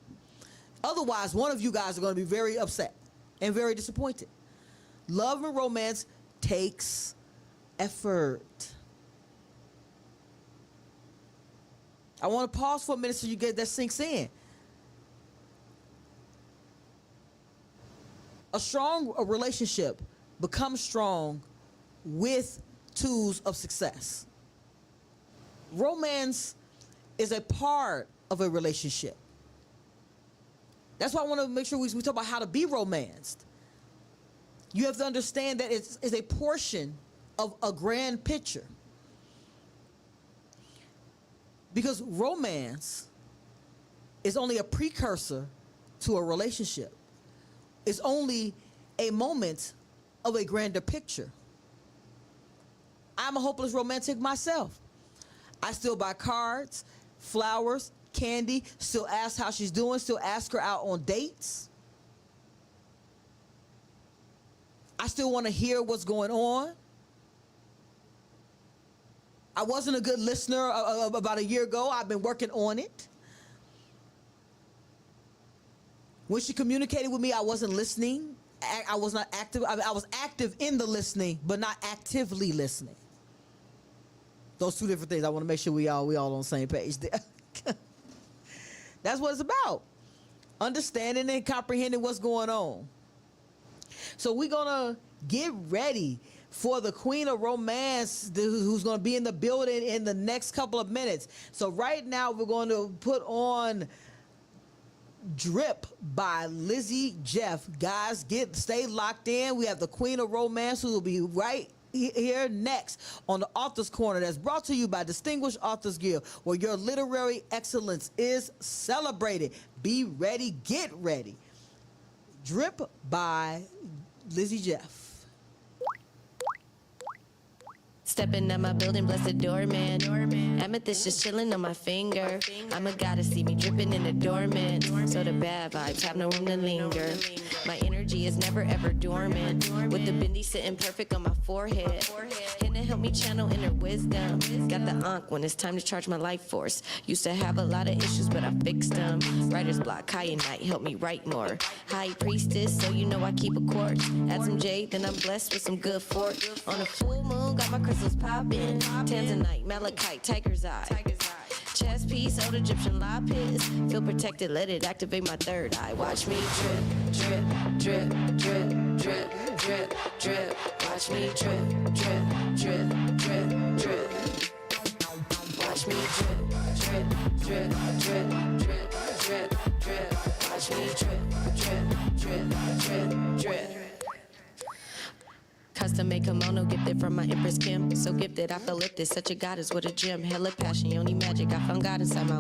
Otherwise, one of you guys are going to be very upset and very disappointed. Love and romance takes effort. I want to pause for a minute so you get that sinks in. A strong relationship becomes strong with tools of success. Romance is a part of a relationship. That's why I want to make sure we talk about how to be romanced. You have to understand that it's a portion of a grand picture. Because romance is only a precursor to a relationship. It's only a moment of a grander picture. I'm a hopeless romantic myself. I still buy cards, flowers, candy, still ask how she's doing, still ask her out on dates. I still want to hear what's going on. I wasn't a good listener about a year ago. I've been working on it. When she communicated with me, I wasn't listening. I was not active. I was active in the listening, but not actively listening. Those two different things. I want to make sure we all on the same page there. That's what it's about. Understanding and comprehending what's going on. So we're going to get ready for the Queen of Romance, who's going to be in the building in the next couple of minutes. So right now we're going to put on Drip by Lizzie Jeff. Guys, stay locked in. We have the Queen of Romance who will be right here next on the Author's Corner, that's brought to you by Distinguished Authors Guild, where your literary excellence is celebrated. Be ready, get ready. Drip by Lizzie Jeff. Stepping at my building, blessed doorman. Amethyst just chilling on my finger. I'm a goddess, see me dripping in the dormant. So the bad vibes have no room to linger. My energy is never ever dormant. With the bindi sitting perfect on my forehead. And it help me channel inner wisdom. Got the ankh when it's time to charge my life force. Used to have a lot of issues, but I fixed them. Writer's block, kyanite, help me write more. High priestess, so you know I keep a quart. Add some jade, then I'm blessed with some good fork. On a full moon, got my crystals popping. Tanzanite, malachite, tiger's eye. Chest piece, old Egyptian lapis. Feel protected, let it activate my third eye. Watch me drip, drip, drip, drip, drip, drip, drip. Watch me drip, drip, drip, drip, drip. Watch me drip, drip, drip, drip, drip, drip, drip. Watch me drip, drip, drip, drip, drip. Custom made kimono gifted from my Empress Kim. So gifted, I feel lifted. Such a goddess with a gem. Hella passion, yoni magic. I found God inside my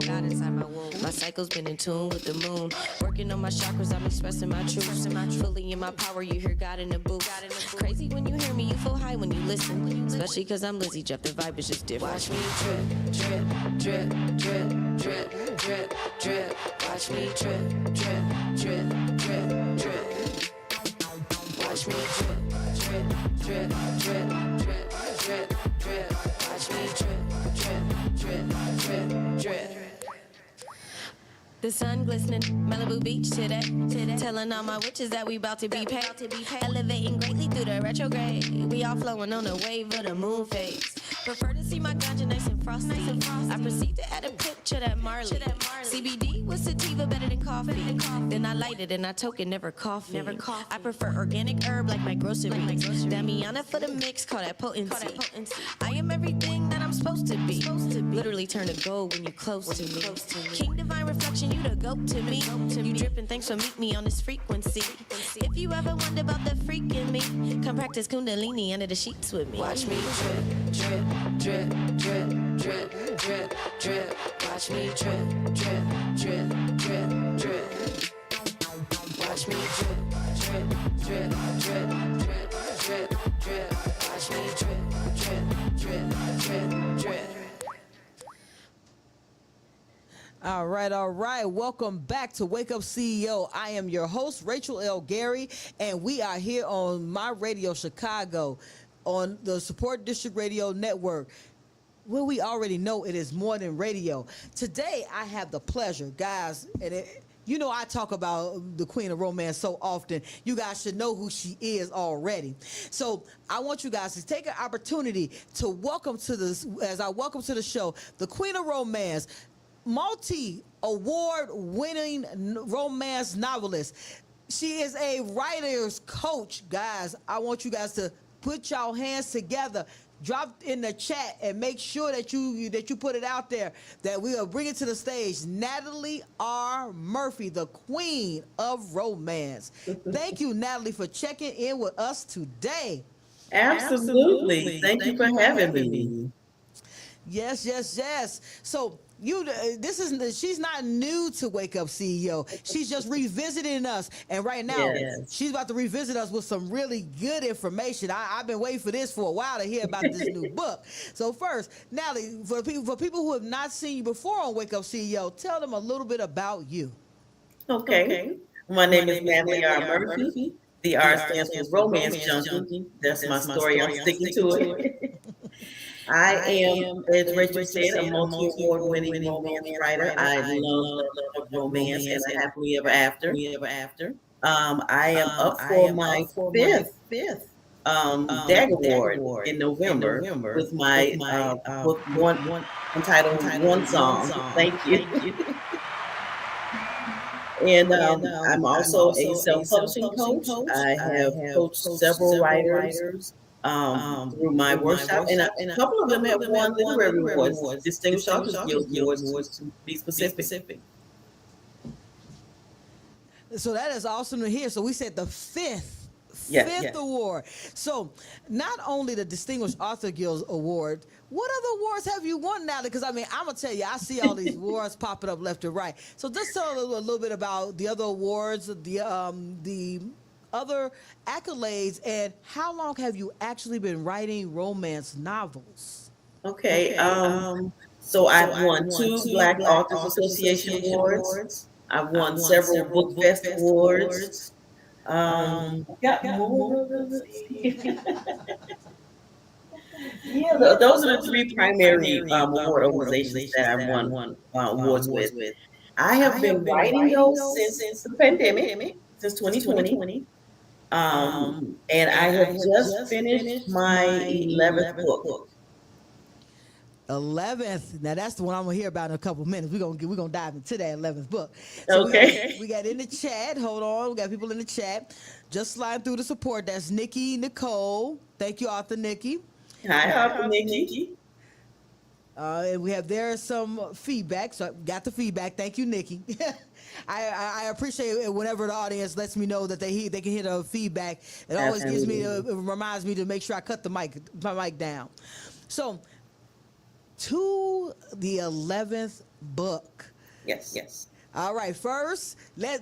womb. My cycle's been in tune with the moon. Working on my chakras, I'm expressing my truth. Fully in my power, you hear God in the booth. Crazy when you hear me, you feel high when you listen. Especially cause I'm Lizzie Jeff, the vibe is just different. Watch me drip, drip, drip, drip, drip, drip, drip. Watch me drip, drip, drip, drip, drip. Watch me drip. Drip, drip, drip, drip, drip, drip. Watch me drip, drip, drip, drip, drip. The sun glistening, Malibu Beach today. Telling all my witches that we about to be paid. Elevating greatly through the retrograde. We all flowing on the wave of the moon phase. Prefer to see my ganja nice and frosty. I proceed to add a pinch of that Marley. CBD with sativa better than coffee. Then I light it and I token never coffee. I prefer organic herb like my groceries. Damiana for the mix, call that potency. I am everything that I'm supposed to be. Literally turn to gold when you close to me. King divine reflection, you the goat to me. You dripping, thanks for meet me on this frequency. If you ever wonder about the freak in me, come practice Kundalini under the sheets with me. Watch me drip, drip, drip, drip, drip, drip, drip. Watch me drip, drip, drip, drip, drip. Watch me drip, drip, drip, drip, drip, drip, drip. Watch me drip, drip, drip, drip, drip. All right. Welcome back to Wake Up CEO. I am your host, Rachel L. Gary, and we are here on My Radio Chicago on the Support District Radio Network. Well, we already know it is more than radio. Today, I have the pleasure, guys, and you know I talk about the Queen of Romance so often. You guys should know who she is already. So I want you guys to take an opportunity to welcome to this, as I welcome to the show, the Queen of Romance, multi-award-winning romance novelist. She is a writer's coach, guys. I want you guys to put y'all hands together, drop in the chat, and make sure that you put it out there that we will bring it to the stage. Natalie R. Murphy, the Queen of Romance. Thank you, Natalie, for checking in with us today. Absolutely. Thank you for having me. Yes. So she's not new to Wake Up CEO. She's just revisiting us, and right now she's about to revisit us with some really good information. I've been waiting for this for a while to hear about this new book. So first, Natalie, for people who have not seen you before on Wake Up CEO, tell them a little bit about you. Okay. My name is Natalie R. Murphy. The R stands for Romance Junkie. That's my story. I'm sticking to it. I am, as Rachel said, a multi-award-winning romance writer. I love romance and a happily ever after. I am up for my fifth DAG Award in November with my book entitled One Song. Thank you. And I'm also a self-publishing coach. I have coached several writers through my workshop, and a couple of them have won literary awards, Distinguished Authors Guild awards, to be specific. So that is awesome to hear. So we said the fifth award. So not only the Distinguished Author Guild Award, what other awards have you won now? Because I mean, I'm gonna tell you, I see all these awards popping up left and right. So just tell a little bit about the other awards, the other accolades, and how long have you actually been writing romance novels? Okay. So I've won two Black Authors Association awards. I've won several Book Fest awards. Got more. Yeah, those are the three primary award organizations that I've won awards with. I have been writing those since the pandemic, since 2020. And I have just finished my 11th book. 11th. Now that's the one I'm gonna hear about in a couple of minutes. We're gonna dive into that 11th book. So okay. We got in the chat. Hold on. We got people in the chat. Just slide through the support. That's Nikki Nicole. Thank you, Author Nikki. Hi, Author Nikki. And we have there some feedback. So I got the feedback. Thank you, Nikki. I appreciate it whenever the audience lets me know that they can hear the feedback. It always it reminds me to make sure I cut my mic down. So to the 11th book. Yes. All right. First, let's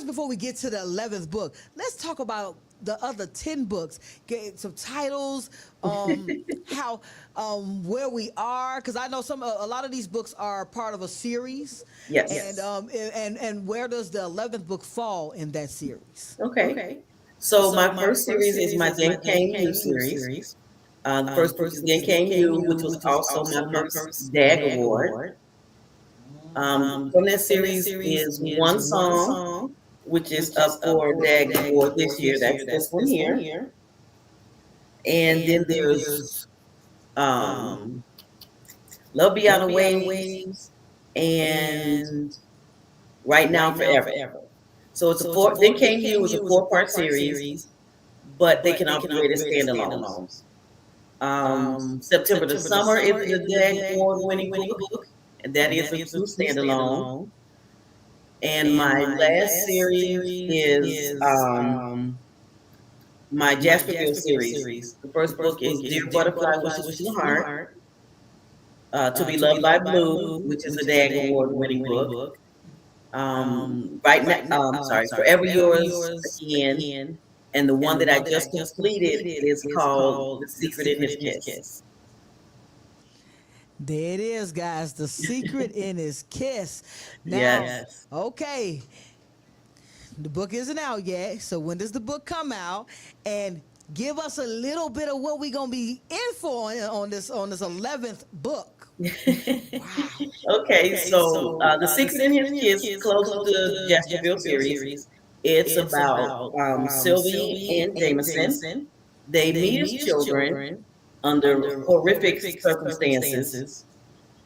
before we get to the 11th book, let's talk about the other 10 books. Get some titles, how where we are, because I know a lot of these books are part of a series. Yes. And where does the 11th book fall in that series? Okay. So my first series is my Then Came You series. The first book is Then Came You, which was also my first DAG Award. From that series is One Song, which is up for DAG Award this year. That's this one here. And then there's um, Love Beyond the Waves, and Right Now Forever. So it's a four. Then Came You was a 4-part series, but they can operate as standalones. September to Summer is the DAG award-winning book, and that is a true standalone. And my last series is my Jasperville series. The first book is Dear Butterfly Wishes to the Heart, To Be Loved by Blue, which is a DAG award-winning book. Right now, Forever Yours Again, and the one that I just completed is called The Secret in His Kiss. There it is, guys. The Secret in His Kiss. Now, Yes. okay. The book isn't out yet, so when does the book come out? And give us a little bit of what we're gonna be in for on this 11th book. Wow. Okay, so The Secret in His Kiss closes the Jasperville series. It's about Sylvie and Jameson. They meet as children under horrific circumstances,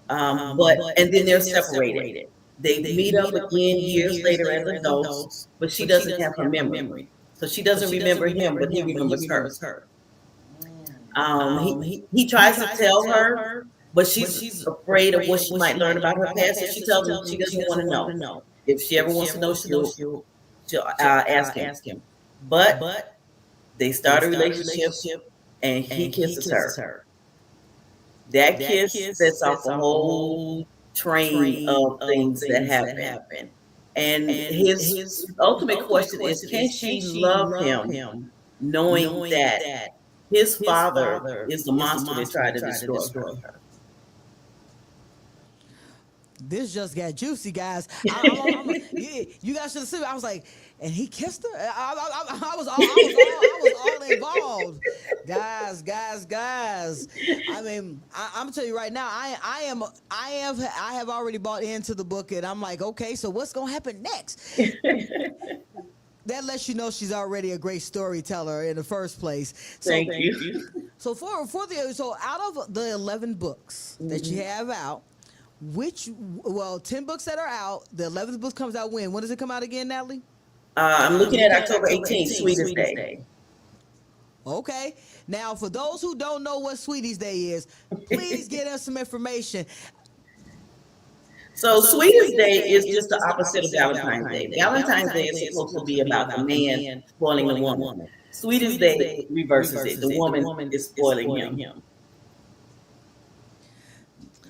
and then they're separated. They meet up again years later as adults, but she doesn't have her memory. So she doesn't remember him, but he remembers her. He tries to tell her, but she's afraid of what she might learn about her past, so she tells him she doesn't want to know. If she ever wants to know, she'll ask him. But they start a relationship, and he kisses her. That kiss sets off a whole train of things that happen. And his ultimate question is, can she love him knowing that his father is the monster that tried to destroy her? This just got juicy, guys. You guys should have seen it. I was like, and he kissed her. I was all involved, guys. I mean, I'm gonna tell you right now. I have already bought into the book, and I'm like, okay, so what's gonna happen next? That lets you know she's already a great storyteller in the first place. So, Thank you. So so out of the 11 books that you have out, 10 books that are out, the 11th book comes out when? When does it come out again, Natalie? I'm looking at October 18th, Sweetest Day. Okay. Now, for those who don't know what Sweetie's Day is, please get us some information. So Sweetest Day is just the opposite of Valentine's Day. Valentine's Day is supposed to be about the man spoiling the woman. Sweetest Day reverses it. The woman is spoiling him.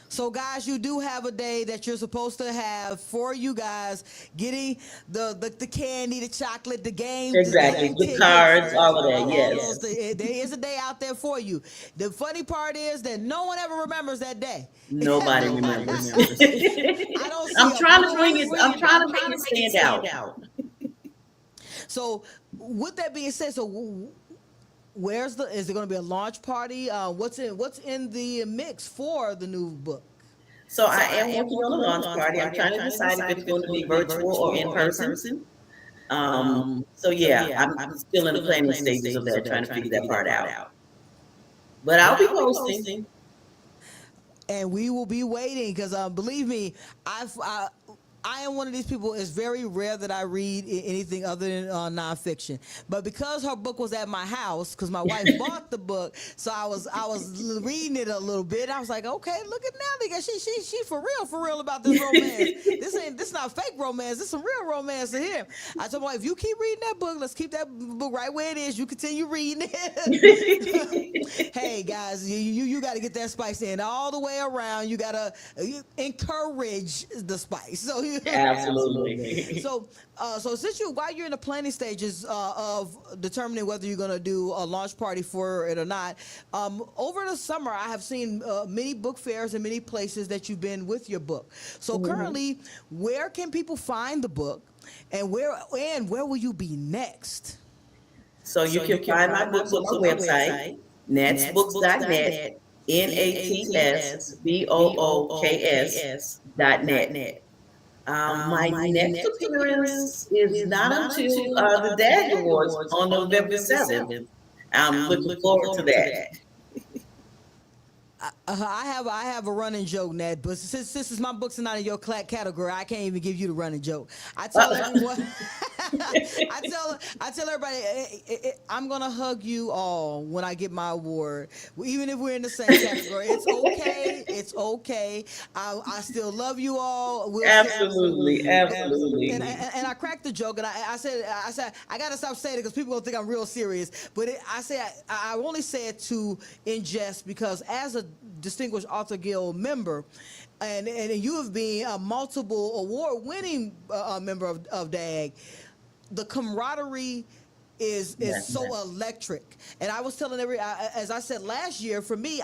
So, guys, you do have a day that you're supposed to have for you guys, getting the candy, the chocolate, the game. Exactly, the cards, all of that, yes. There is a day out there for you. The funny part is that no one ever remembers that day. Nobody remembers. I don't see I'm trying to make it stand out. So, with that being said, is there going to be a launch party? What's in the mix for the new book? So I am working on a launch party. I'm trying to decide if it's going to be virtual or in person. I'm still in the planning stages of that, trying to figure that part out. But I'll be posting. And we will be waiting because believe me, I am one of these people. It's very rare that I read anything other than nonfiction. But because her book was at my house, because my wife bought the book, so I was reading it a little bit. I was like, okay, look at Natalie. She for real about this romance. This not fake romance. This some real romance to him. I told my wife, if you keep reading that book, let's keep that book right where it is. You continue reading it. Hey guys, you got to get that spice in all the way around. You got to encourage the spice. So. Absolutely. So since while you're in the planning stages of determining whether you're going to do a launch party for it or not, over the summer I have seen many book fairs and many places that you've been with your book. So currently, where can people find the book, and where will you be next? So you can find my books on my website, natsbooks.net, natsbooks.net. My next appearance is not until the DAG Awards on November 7th. I'm looking forward to that. I have a running joke, Ned, but since my books are not in your category, I can't even give you the running joke. I tell everyone, I tell everybody, I'm gonna hug you all when I get my award, even if we're in the same category. It's okay. It's okay. I still love you all. Absolutely. And I cracked the joke, and I said I gotta stop saying it because people gonna think I'm real serious. But I only say it to in jest because as a Distinguished Author Guild member, and you have been a multiple award-winning member of DAG, the camaraderie is so electric. And I was telling as I said last year, for me,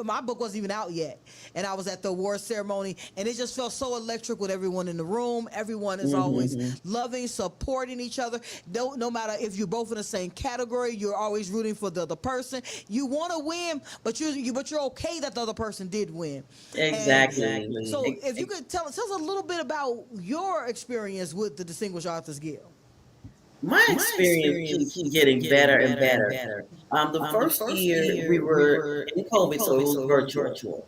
my book wasn't even out yet, and I was at the award ceremony, and it just felt so electric with everyone in the room. Everyone is always loving, supporting each other. No matter if you're both in the same category, you're always rooting for the other person. You want to win, but you're okay that the other person did win. Exactly. So if you could tell us a little bit about your experience with the Distinguished Authors Guild. My experience keeps getting better and better. The first year we were in COVID, so it was virtual.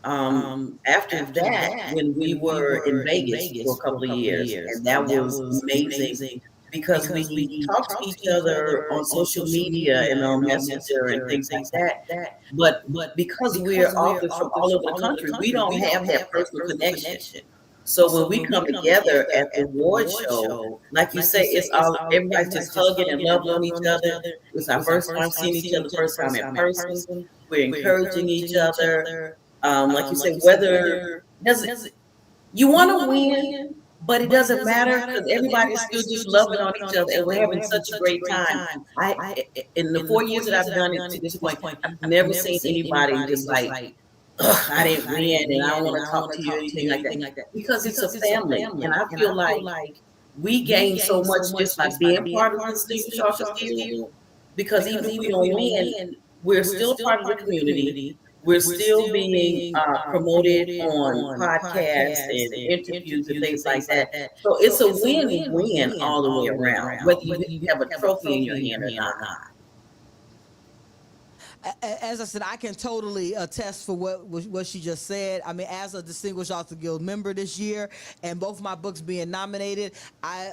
After that, when we were in Vegas for a couple of years, and that was amazing because we talked to each other on social media and on Messenger and things like that. But because we're authors from all over the country, we don't have that personal connection. So when we come together at the award show, like you say, it's all everybody's just hugging and loving on each other. It's our first time seeing each other, first time in person. We're encouraging each other. Like you say, whether you want to win, but it doesn't matter because everybody's still just loving on each other, and we're having such a great time. In the 4 years that I've done it to this point, I've never seen anybody just like, I didn't win and I don't want to talk to you or anything like that. Because it's a family. And I feel like we gain so much just by being part of the Distinguished Authors Guild. Because even if we don't win, we're still part of the community. We're still being promoted on podcasts and interviews and things like that. So it's a win-win all the way around, whether you have a trophy in your hand or not. As I said, I can totally attest for what she just said. I mean, as a Distinguished Author Guild member this year, and both my books being nominated, I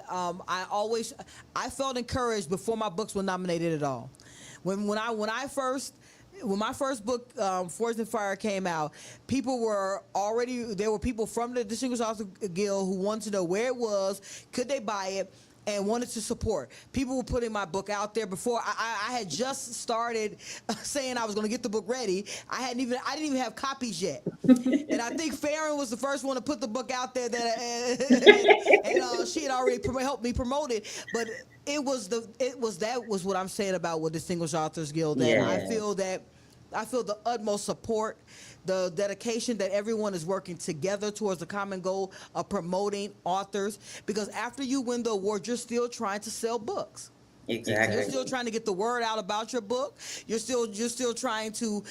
felt encouraged before my books were nominated at all. When my first book, Forged in Fire, came out, there were people from the Distinguished Author Guild who wanted to know where it was, could they buy it, and wanted to support. People were putting my book out there before I had just started saying I was going to get the book ready. I didn't even have copies yet, and I think Farron was the first one to put the book out there and she had already helped me promote it. But that was what I'm saying about what Distinguished Authors Guild. And I feel the utmost support, the dedication that everyone is working together towards the common goal of promoting authors, because after you win the award, you're still trying to sell books. Exactly. You're still trying to get the word out about your book. You're still trying to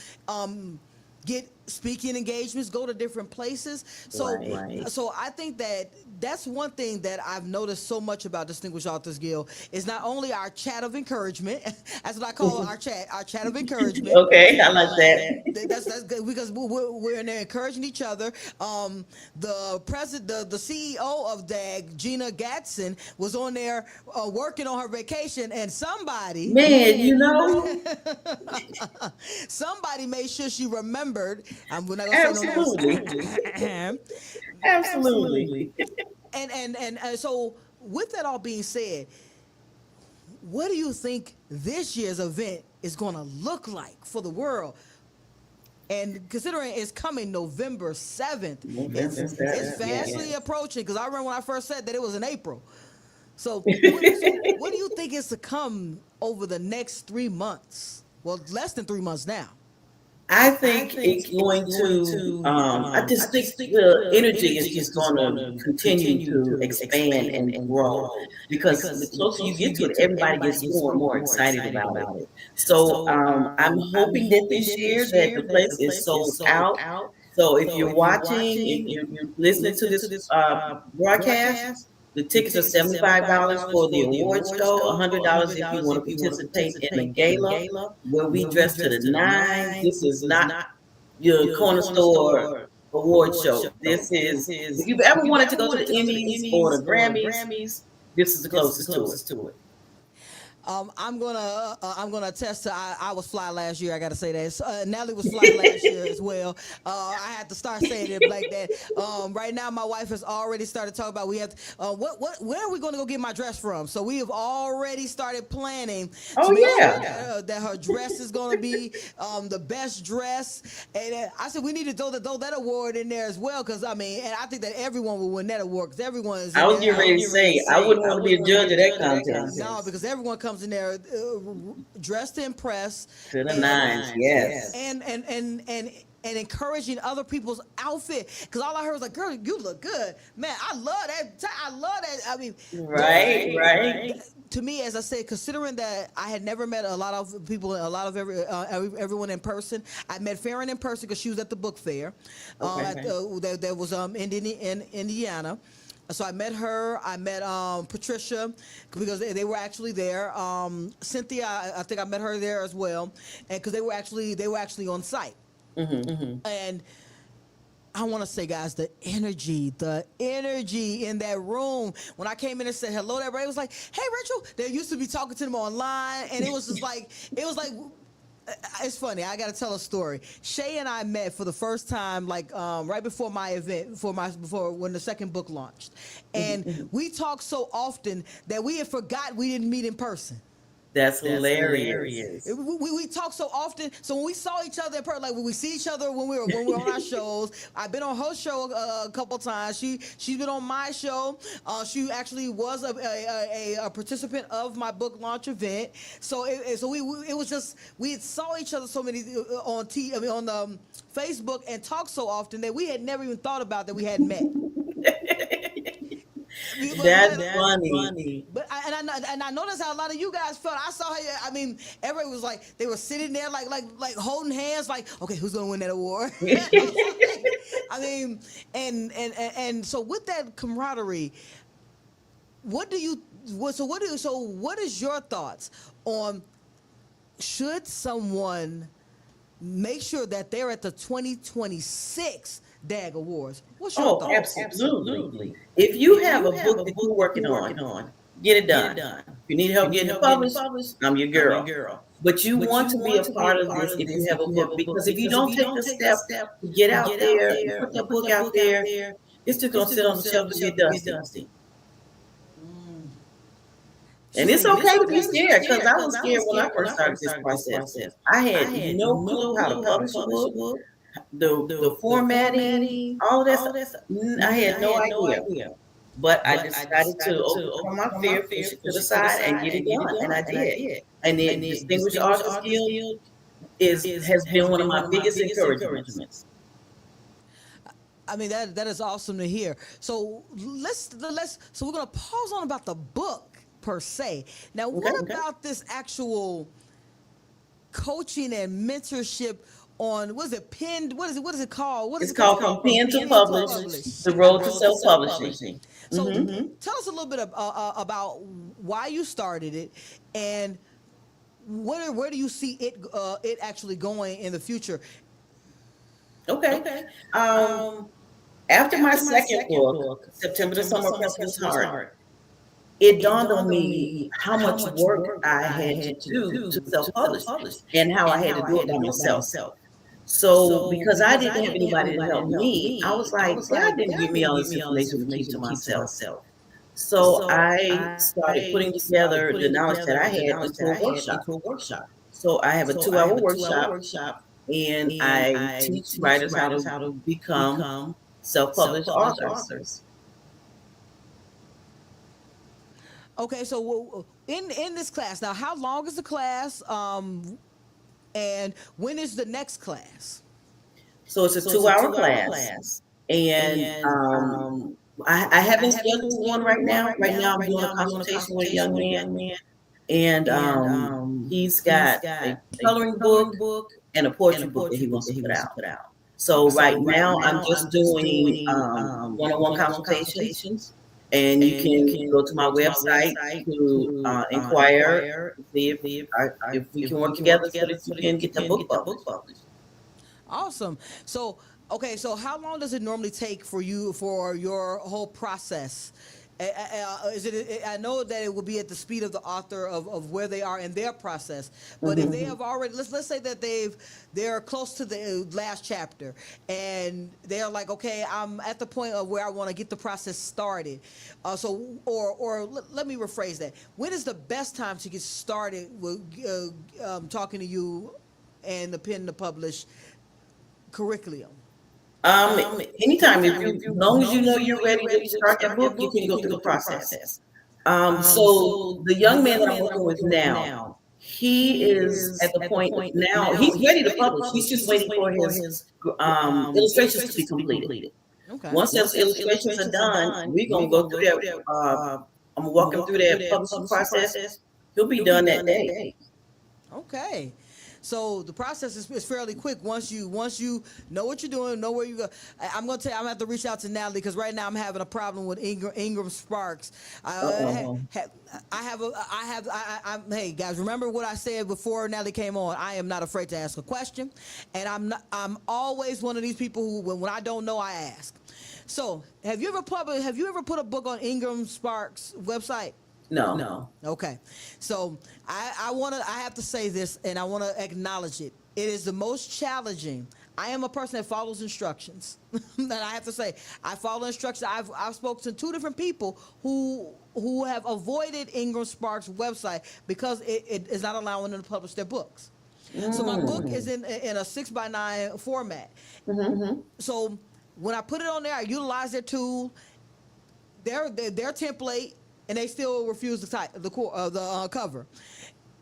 get speaking engagements, go to different places. So I think that's one thing that I've noticed so much about Distinguished Authors Guild is not only our chat of encouragement. That's what I call our chat of encouragement. Okay, I like that. That's good because we're in there encouraging each other. The CEO of DAG, Gina Gatson, was on there working on her vacation, and somebody somebody made sure she remembered. We're not gonna say no. Absolutely. And so, with that all being said, what do you think this year's event is going to look like for the world? And considering it's coming November 7th, it's fastly approaching, because I remember when I first said that it was in April. So what do you think is to come over the next 3 months? Well, less than 3 months now. I think it's going to, I just think the energy is just going to continue to expand and grow, because the closer you get to it, everybody gets more and more excited about it. So I'm hoping that this year that the place is sold out. So if you're watching, if you're listening to this broadcast, the tickets are $75 for the award show, $100 if you want to participate in the gala, where we dress to the nines. This is not your corner store award show. This is, if you've ever wanted to go to the Emmys or the Grammys, this is the closest to it. I'm gonna attest to I was fly last year. I gotta say that. Natalie was fly last year as well. I had to start saying it like that. Right now, my wife has already started talking about we have where are we going to go get my dress from? So we have already started planning. Oh yeah, that her dress is going to be the best dress. And I said we need to throw that award in there as well because I mean, and I think that everyone will win that award because everyone is. I was getting ready to say I wouldn't want to be a judge of that contest. No, because everyone comes in there dressed to impress to the nines, yes, and encouraging other people's outfit because all I heard was like, "Girl, you look good, man. I love that. I love that." I mean, right. To me, as I said, considering that I had never met a lot of people, everyone in person. I met Farron in person because she was at the book fair. That was in Indiana. So I met her. I met Patricia because they were actually there. Cynthia, I think I met her there as well, and because they were actually on site. And I want to say, guys, the energy in that room. When I came in and said hello to everybody, it was like, "Hey, Rachel." They used to be talking to them online, and it was just like it's funny. I got to tell a story. Shay and I met for the first time, right before my event, before when the second book launched, and we talked so often that we had forgot we didn't meet in person. That's hilarious. We talk so often. So when we saw each other in person, like when we see each other when we're on our shows, I've been on her show a couple times. She's been on my show. She actually was a participant of my book launch event. So it was just we had saw each other so many on Facebook and talked so often that we had never even thought about that we hadn't met. That's funny. But I noticed how a lot of you guys felt. I saw how I mean, everybody was like they were sitting there like holding hands, like, okay, who's gonna win that award? I mean, and so with that camaraderie, what is your thoughts on should someone make sure that they're at the 2026 DAG Awards? What's your thoughts? Absolutely. If you have a book that you're working on, get it done. If you need help getting it published, I'm your girl. But you want to be a part of this if you have a book, because if you don't take the step to get out there, put that book out there, it's just going to sit on the shelf and get dusty. And it's okay to be scared, because I was scared when I first started this process. I had no clue how to publish a book. The formatting, all that stuff, I had no idea. But I decided to overcome my fear, push it to the side, and get it done, and I did. And the distinguished author skill has been one of my biggest encouragements. I mean, that is awesome to hear. So so we're gonna pause on about the book per se. Now, what about this actual coaching and mentorship? On what is it called? It's called From Pen to Publish, The Road to Self-Publishing. So tell us a little bit about why you started it and where do you see it actually going in the future? Okay. After my second book, September the Summer Press Heart, it dawned on me how much work I had to do to self-publish and how I had to do it by myself. So because I didn't have anybody to help me, I was like, God didn't give me all this information to keep to myself. So I started putting together the knowledge that I had into a workshop. So I have a 2-hour workshop, and I teach writers how to become self-published authors. Okay, so in this class, now how long is the class? And when is the next class? So it's a 2-hour class. And I haven't scheduled one right now. Right now I'm doing a consultation with a young man. And he's got a coloring book and a portrait book that he wants to put out. So right now I'm just doing one-on-one consultations. And you can go to my website to inquire, see if we can work together so that you can get the book published. Awesome. So, okay, so how long does it normally take for you for your whole process? Is it? I know that it will be at the speed of the author of where they are in their process. But if they have already, let's say that they're close to the last chapter, and they're like, okay, I'm at the point of where I want to get the process started. Let me rephrase that. When is the best time to get started with talking to you and the Pen to Publish curriculum? Anytime, as long as you know you're ready to start that book, you can go through the process. So the young man that I'm working with now, he is at the point now, he's ready to publish. He's just waiting for his illustrations to be completed. Okay. Once those illustrations are done, we're gonna go through that. I'm gonna walk him through that publishing process. He'll be done that day. Okay. So the process is fairly quick once you know what you're doing, know where you go. I'm gonna tell you, I'm gonna have to reach out to Natalie because right now I'm having a problem with Ingram Sparks. Hey guys, remember what I said before Natalie came on? I am not afraid to ask a question, and I'm always one of these people who when I don't know I ask. So have you ever put a book on Ingram Sparks website? No. Okay. So I have to say this, and I want to acknowledge it. It is the most challenging. I am a person that follows instructions. And I have to say, I follow instructions. I've spoken to 2 different people who have avoided Ingram Sparks website because it is not allowing them to publish their books. So my book is in a 6x9 format. So when I put it on there, I utilize their tool, their template, and they still refuse the cover.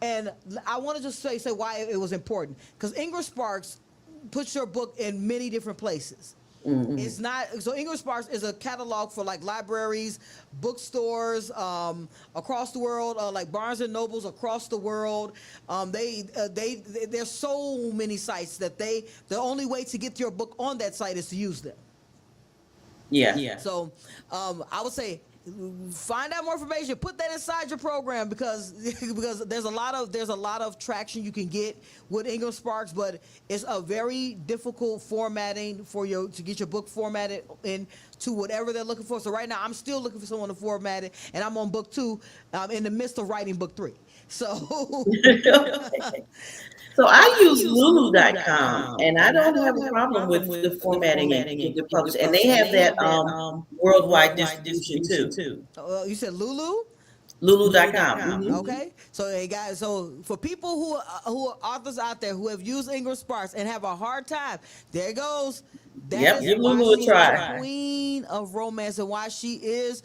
And I want to just say why it was important. Because Ingram Sparks puts your book in many different places. It's not so. Ingram Sparks is a catalog for like libraries, bookstores across the world, like Barnes and Nobles across the world. There's so many sites that the only way to get your book on that site is to use them. Yeah. So I would say, find out more information, put that inside your program because there's a lot of traction you can get with Ingram Sparks, but it's a very difficult formatting to get your book formatted into whatever they're looking for. So right now I'm still looking for someone to format it, and I'm on book 2. I'm in the midst of writing book 3. So So I use Lulu.com, and I don't have a problem with the formatting and the publish. And they have that worldwide distribution too. You said Lulu? Lulu.com. Okay. So hey guys, so for people who are authors out there who have used Ingram Sparks and have a hard time, there it goes. That is give why Lulu a she's try. the queen of romance and why she is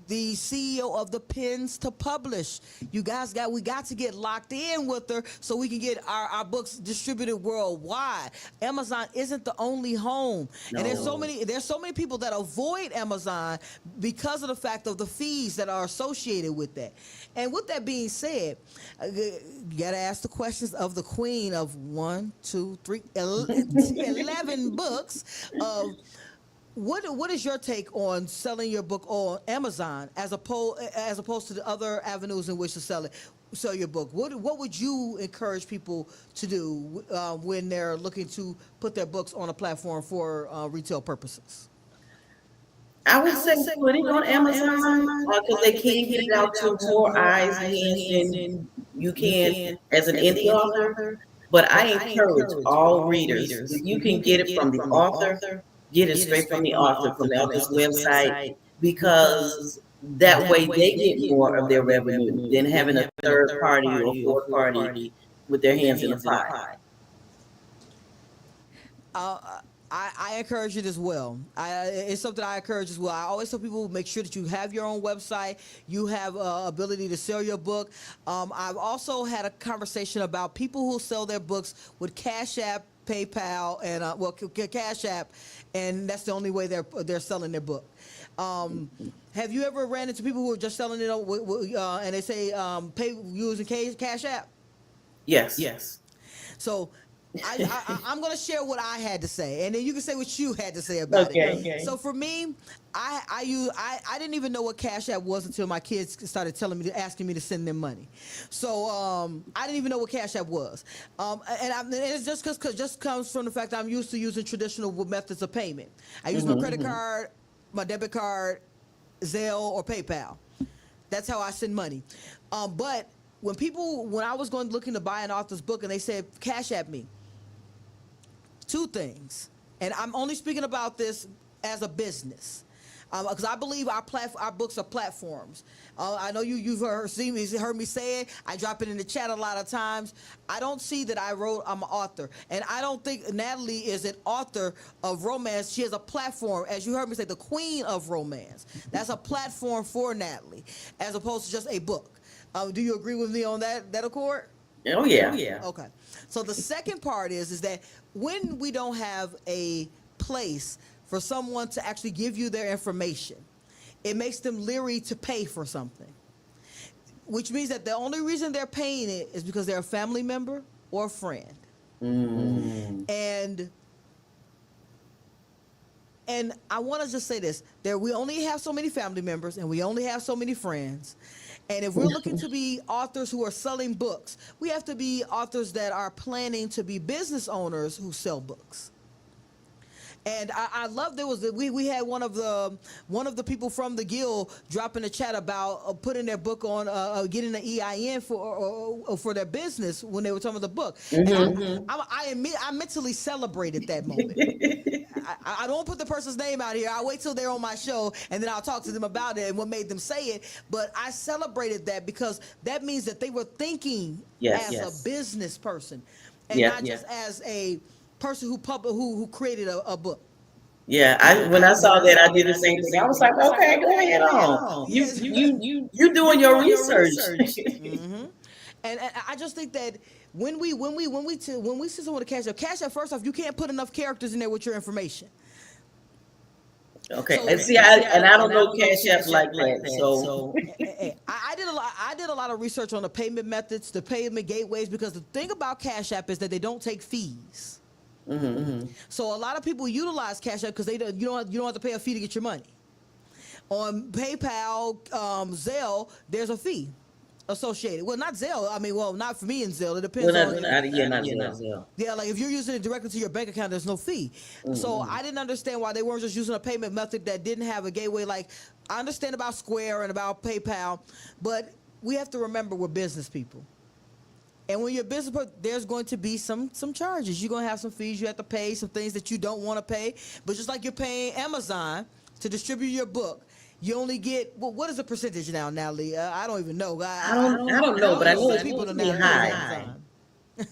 the CEO of the Pens to Publish. You guys we got to get locked in with her so we can get our books distributed worldwide. Amazon isn't the only home. No. And there's so many people that avoid Amazon because of the fact of the fees that are associated with that. And with that being said, you got to ask the questions of the queen of 1, 2, 3, 11 books. What is your take on selling your book on Amazon as opposed to the other avenues in which to sell your book? What would you encourage people to do when they're looking to put their books on a platform for retail purposes? I would say put it on Amazon because they can get it out to more eyes and hands than you can as an indie author. But I encourage all readers, if you can get it from the author, get it straight from the author, from the author's website, because that way they get more of their revenue than having a third party or fourth party with their hands in the pie. I encourage it as well. It's something I encourage as well. I always tell people, make sure that you have your own website. You have ability to sell your book. I've also had a conversation about people who sell their books with Cash App, PayPal, and Cash App, and that's the only way they're selling their book. Have you ever ran into people who are just selling it and they say pay using Cash App? Yes. So I'm going to share what I had to say, and then you can say what you had to say about it. Okay. So for me, I didn't even know what Cash App was until my kids started asking me to send them money. So I didn't even know what Cash App was, and it's just because just comes from the fact that I'm used to using traditional methods of payment. I use my credit card, my debit card, Zelle, or PayPal. That's how I send money. But when I was looking to buy an author's book and they said Cash App me, two things, and I'm only speaking about this as a business, because I believe our books are platforms. I know you've heard me say it. I drop it in the chat a lot of times. I don't see that I'm an author, and I don't think Natalie is an author of romance. She has a platform, as you heard me say, the queen of romance. That's a platform for Natalie, as opposed to just a book. Do you agree with me on that accord? Oh yeah. Okay. So the second part is that when we don't have a place for someone to actually give you their information, it makes them leery to pay for something, which means that the only reason they're paying it is because they're a family member or a friend. And I want to just say this: we only have so many family members, and we only have so many friends. And if we're looking to be authors who are selling books, we have to be authors that are planning to be business owners who sell books. And I love we had one of the people from the Guild drop in the chat about putting their book on getting an EIN for their business when they were talking about the book. And I mentally celebrated that moment. I don't put the person's name out here. I wait till they're on my show and then I'll talk to them about it and what made them say it. But I celebrated that because that means that they were thinking as a business person and not just as a person who created a book. Yeah, when I saw that, I did the same thing. I was like, okay, go ahead on. You doing your research. And I just think that when we see someone to Cash App, first off, you can't put enough characters in there with your information. Okay, and see, I don't know Cash App like that. So I did a lot of research on the payment methods, the payment gateways, because the thing about Cash App is that they don't take fees. So a lot of people utilize Cash App because you don't have to pay a fee to get your money. On PayPal, Zelle, there's a fee associated. Well, not Zelle. I mean, not for me in Zelle. It depends on Zelle. Yeah, like if you're using it directly to your bank account, there's no fee. So I didn't understand why they weren't just using a payment method that didn't have a gateway. Like I understand about Square and about PayPal, but we have to remember we're business people. And when you're a business person, there's going to be some charges. You're going to have some fees you have to pay, some things that you don't want to pay. But just like you're paying Amazon to distribute your book, you only get, what is the percentage now, Natalie? I don't even know. I don't know, but I know it's people pretty high.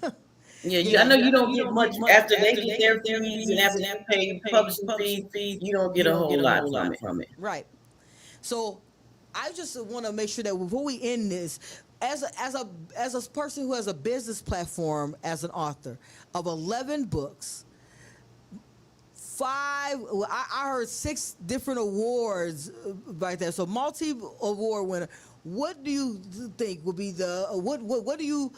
I know you don't get much after they get their fees and after they pay publishing fees. You don't get a whole lot from it. Right. So I just want to make sure that before we end this, as a person who has a business platform as an author of 11 books, I heard 6 different awards right there. So multi-award winner. What do you think would be what do you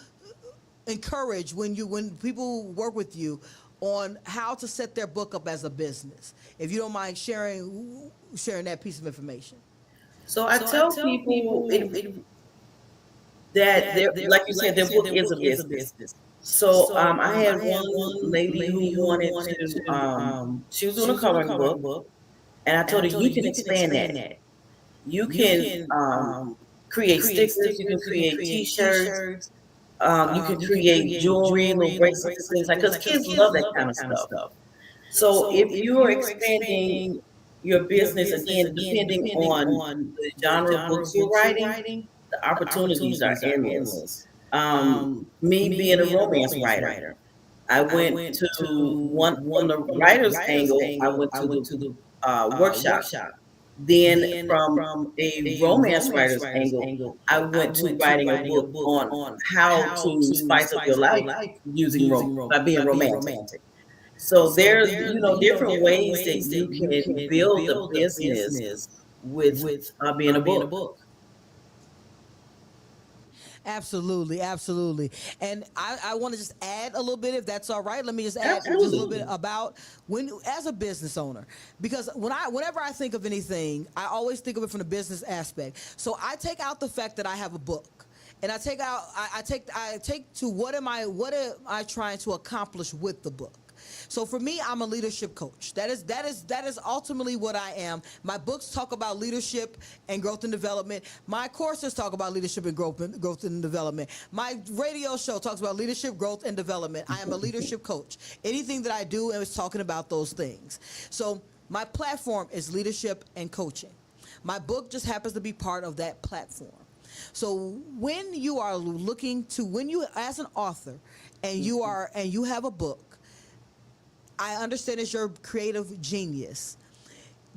encourage when people work with you on how to set their book up as a business? If you don't mind sharing that piece of information. So I tell people that like you said, their book is a business. So I had one lady who wanted to, she was doing a coloring book, and I told her, you can expand that. You can create stickers, you can create T-shirts, you can create jewelry, little bracelets, things like that, because kids love that kind of stuff. So if you're expanding your business, again, depending on the genre of books you're writing, the opportunities are endless. Me being a romance writer, I went to one the writer's angle. I went to the workshop. Then from a romance writer's angle, I went to writing a book on how to spice up your life by being romantic. So there's different ways that you can build a business with being a book. Absolutely, absolutely. And I want to just add a little bit, if that's all right. Let me just add just a Absolutely. little bit about when, as a business owner, because whenever I think of anything, I always think of it from the business aspect. So I take out the fact that I have a book, and I take to what am I trying to accomplish with the book. So for me, I'm a leadership coach. That is ultimately what I am. My books talk about leadership and growth and development. My courses talk about leadership and growth and development. My radio show talks about leadership, growth, and development. I am a leadership coach. Anything that I do is talking about those things. So my platform is leadership and coaching. My book just happens to be part of that platform. So when you are as an author and you have a book, I understand it's your creative genius.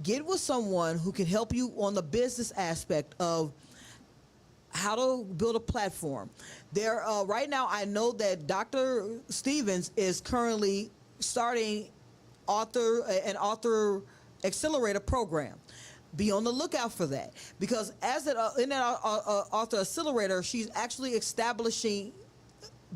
Get with someone who can help you on the business aspect of how to build a platform. Right now, I know that Dr. Stevens is currently starting an author accelerator program. Be on the lookout for that, because in that author accelerator, she's actually establishing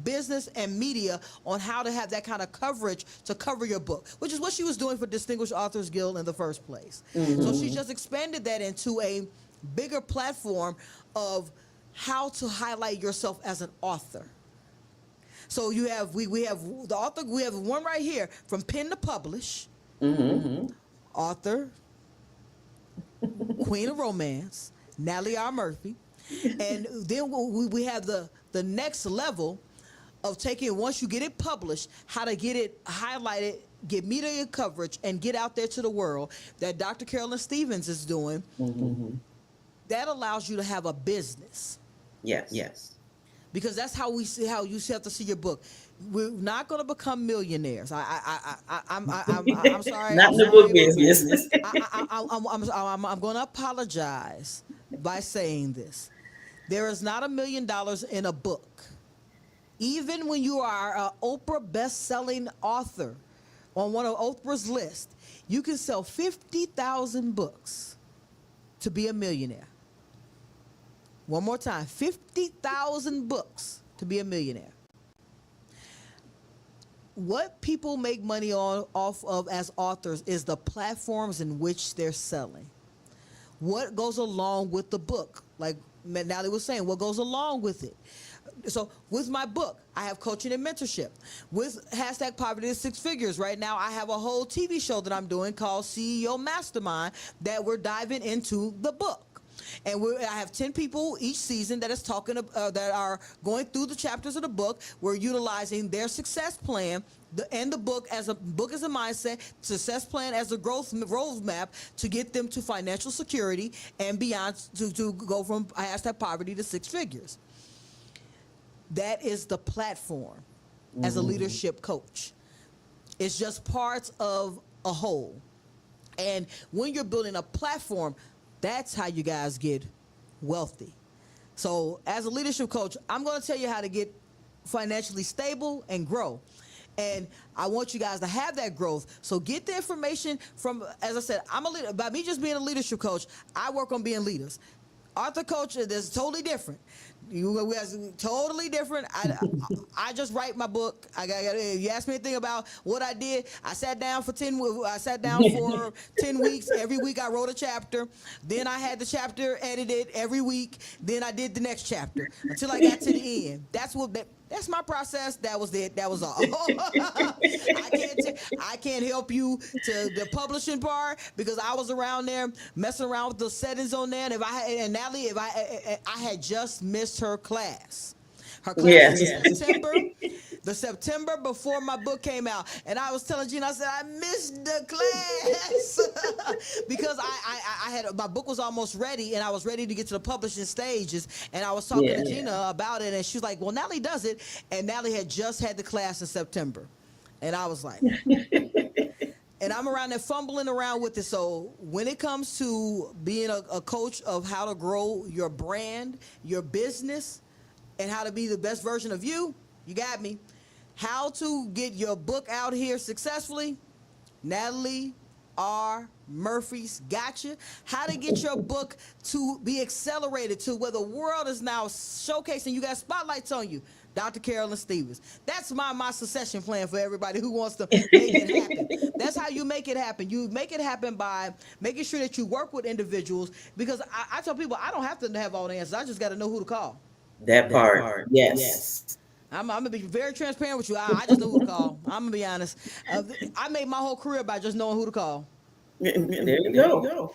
business and media on how to have that kind of coverage to cover your book, which is what she was doing for Distinguished Authors Guild in the first place. So she just expanded that into a bigger platform of how to highlight yourself as an author. So we have the author, we have one right here, from pen to publish, author, Queen of Romance, Natalie R. Murphy. And then we have the next level of taking, once you get it published, how to get it highlighted, get media coverage, and get out there to the world, that Dr. Carolyn Stevens is doing. That allows you to have a business. Yes. Because that's how you have to see your book. We're not going to become millionaires. I'm sorry. Not in the book business. I'm going to apologize by saying this. There is not $1 million in a book. Even when you are an Oprah best-selling author on one of Oprah's list, you can sell 50,000 books to be a millionaire. One more time, 50,000 books to be a millionaire. What people make money off of as authors is the platforms in which they're selling. What goes along with the book? Like Natalie was saying, what goes along with it? So with my book, I have coaching and mentorship. With hashtag Poverty to Six Figures, right now I have a whole TV show that I'm doing called CEO Mastermind that we're diving into the book. And I have 10 people each season that is talking that are going through the chapters of the book. We're utilizing their success plan and the book as a mindset, success plan as a growth roadmap to get them to financial security and beyond, to go from hashtag poverty to six figures. That is the platform as a leadership coach. It's just parts of a whole. And when you're building a platform, that's how you guys get wealthy. So as a leadership coach, I'm going to tell you how to get financially stable and grow. And I want you guys to have that growth. So get the information from, as I said, I'm a leader. By me just being a leadership coach, I work on being leaders. Author coach is totally different. You guys totally different. I just write my book. You ask me anything about what I did. I sat down for 10 weeks. Every week I wrote a chapter. Then I had the chapter edited every week. Then I did the next chapter until I got to the end. That's my process. That was it. That was all. I can't help you to the publishing part because I was around there messing around with the settings on there. And Natalie, if I had just missed her class. Her class was September. The September before my book came out. And I was telling Gina, I said, I missed the class. Because I had, my book was almost ready and I was ready to get to the publishing stages. And I was talking to Gina about it and she was like, well, Natalie does it. And Natalie had just had the class in September. And I was like, and I'm around there fumbling around with it. So when it comes to being a coach of how to grow your brand, your business, and how to be the best version of you, you got me. How to get your book out here successfully, Natalie R. Murphy's got you. How to get your book to be accelerated to where the world is now showcasing. You got spotlights on you. Dr. Carolyn Stevens. That's my succession plan for everybody who wants to make it happen. That's how you make it happen. You make it happen by making sure that you work with individuals, because I tell people I don't have to have all the answers. I just got to know who to call. That part. Yes. I'm gonna be very transparent with you. I just know who to call. I'm gonna be honest. I made my whole career by just knowing who to call. There you go.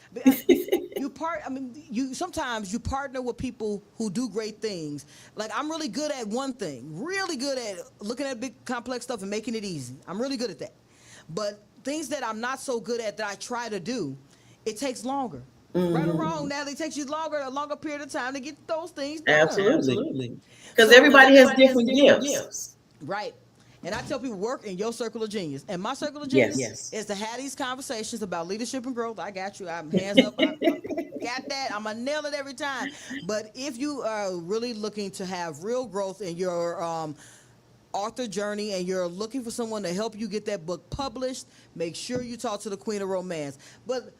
You sometimes you partner with people who do great things. Like, I'm really good at one thing, really good at looking at big complex stuff and making it easy. I'm really good at that. But things that I'm not so good at that I try to do, it takes longer. Right or wrong, Natalie, it takes you a longer period of time to get those things done. Absolutely. Because everybody has different gifts. Right. And I tell people, work in your circle of genius. And my circle of genius is to have these conversations about leadership and growth. I got you. I'm hands up. I got that. I'm going to nail it every time. But if you are really looking to have real growth in your author journey and you're looking for someone to help you get that book published, make sure you talk to the Queen of Romance. But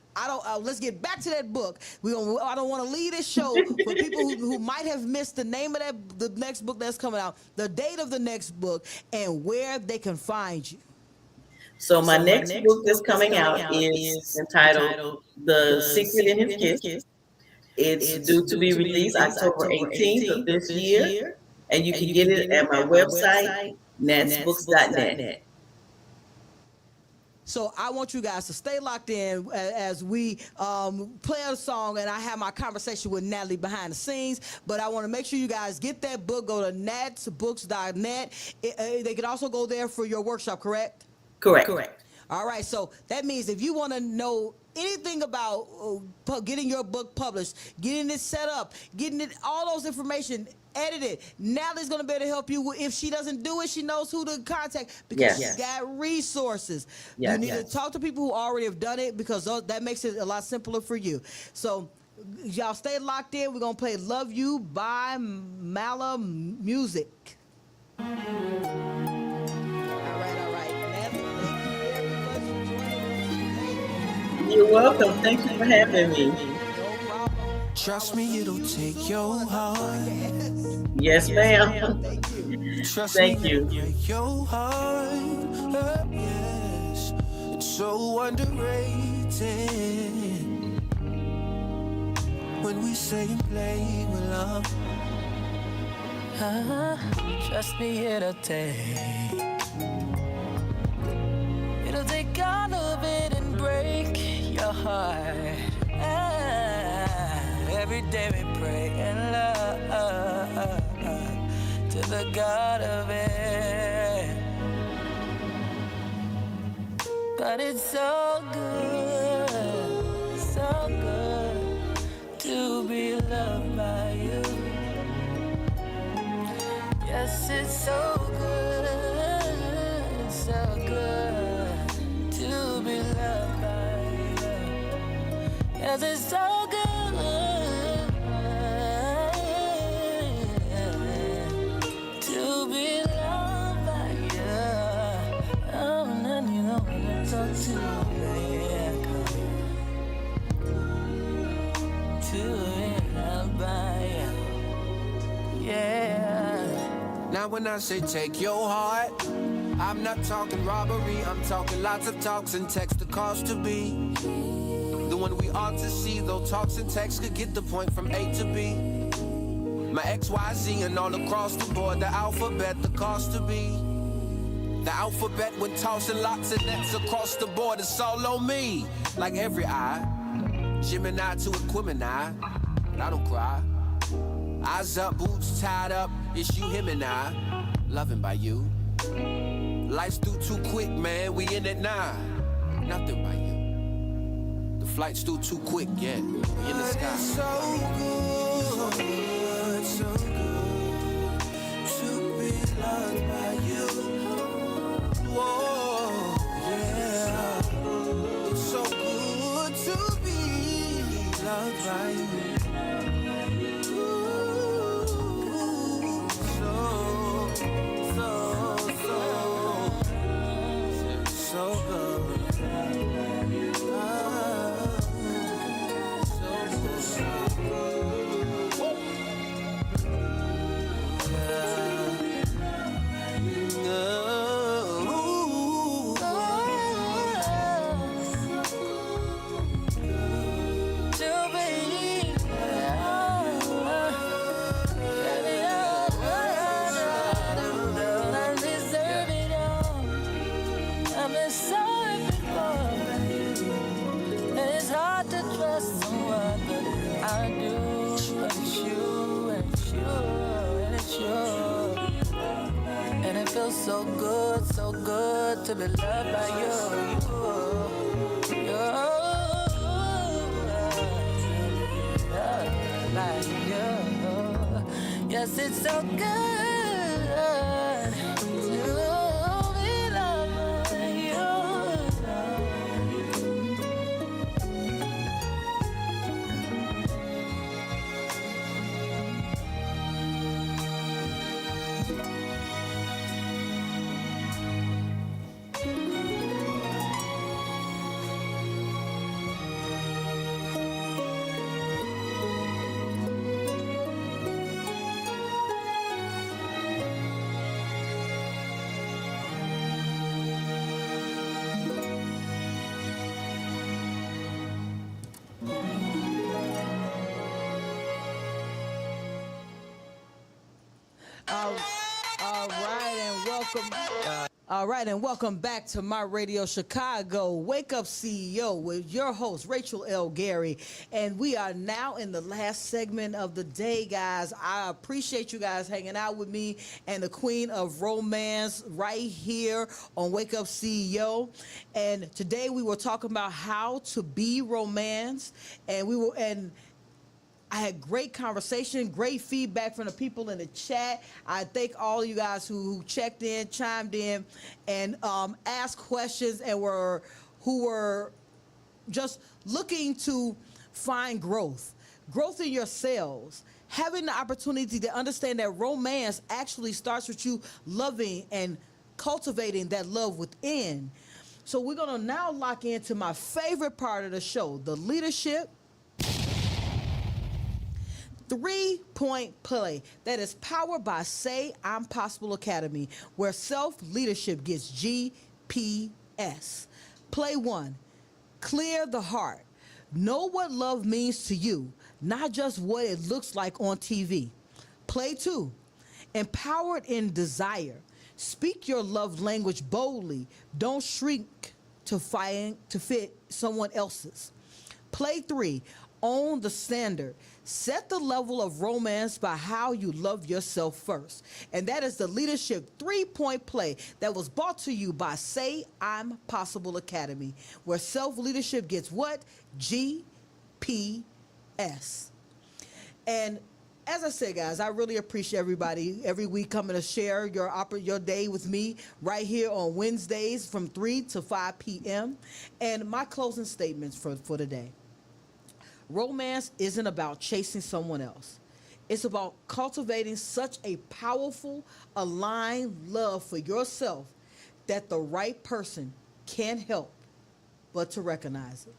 let's get back to that book. I don't want to leave this show for people who might have missed the name of the next book that's coming out, the date of the next book, and where they can find you. So my next book that's coming out is entitled The Secret in His Kiss. It's due to be released October 18th of this year, and you can get it at my website, natsbooks.net. So I want you guys to stay locked in as we play a song, and I have my conversation with Natalie behind the scenes. But I want to make sure you guys get that book. Go to natsbooks.net. They can also go there for your workshop, correct? Correct. All right. So that means if you want to know anything about getting your book published, getting it set up, getting it, all those information edited, Natalie's going to be able to help you. If she doesn't do it, she knows who to contact because she's got resources. You need to talk to people who already have done it, because that makes it a lot simpler for you. So y'all stay locked in. We're going to play Love You by Mala Music. All right. Natalie, thank you very much for joining me. You're welcome. Thank you for having me. Trust me, it'll take your heart. Yes, ma'am. Thank you. Your heart, yes, it's so underrated. When we say and play with love, trust me, it'll take all of it and break your heart. Every day we pray and love to the God of it. But it's so good to be loved by you. Yes, it's so good to be loved by you. Yes, it's so good. Now when I say take your heart, I'm not talking robbery, I'm talking lots of talks and text the cost to be the one we ought to see, though talks and texts could get the point from A to B. My XYZ and all across the board, the alphabet, the cost to be the alphabet when tossing lots of nets across the board. It's all on me, like every eye, Gemini to Equimini, but I don't cry. Eyes up, boots tied up, it's you, him, and I, loving by you. Life's through too quick, man, we in it now, nothing by you. The flight's through too quick, yeah, we in the sky. So good to be loved by you. Whoa, yeah, it's so good to be loved by you. So good. so good to be loved by you. Like you. Yes, it's so good to be loved by you. All right, and welcome back to My Radio Chicago Wake Up CEO with your host, Rachel L. Gary. And we are now in the last segment of the day, guys. I appreciate you guys hanging out with me and the queen of romance right here on Wake Up CEO. And today we were talking about how to be romance. And I had great conversation, great feedback from the people in the chat. I thank all of you guys who checked in, chimed in, and asked questions and who were just looking to find growth in yourselves, having the opportunity to understand that romance actually starts with you loving and cultivating that love within. So we're going to now lock into my favorite part of the show, the leadership 3-point play that is powered by Say I'm Possible Academy, where self-leadership gets GPS. Play 1, clear the heart. Know what love means to you, not just what it looks like on TV. Play 2, empowered in desire. Speak your love language boldly. Don't shrink to fit someone else's. Play 3, own the standard. Set the level of romance by how you love yourself first. And that is the Leadership 3-point play that was brought to you by Say I'm Possible Academy, where self-leadership gets what? GPS. And as I said, guys, I really appreciate everybody every week coming to share your day with me right here on Wednesdays from 3 to 5 p.m. And my closing statements for the day. Romance isn't about chasing someone else. It's about cultivating such a powerful, aligned love for yourself that the right person can't help but to recognize it.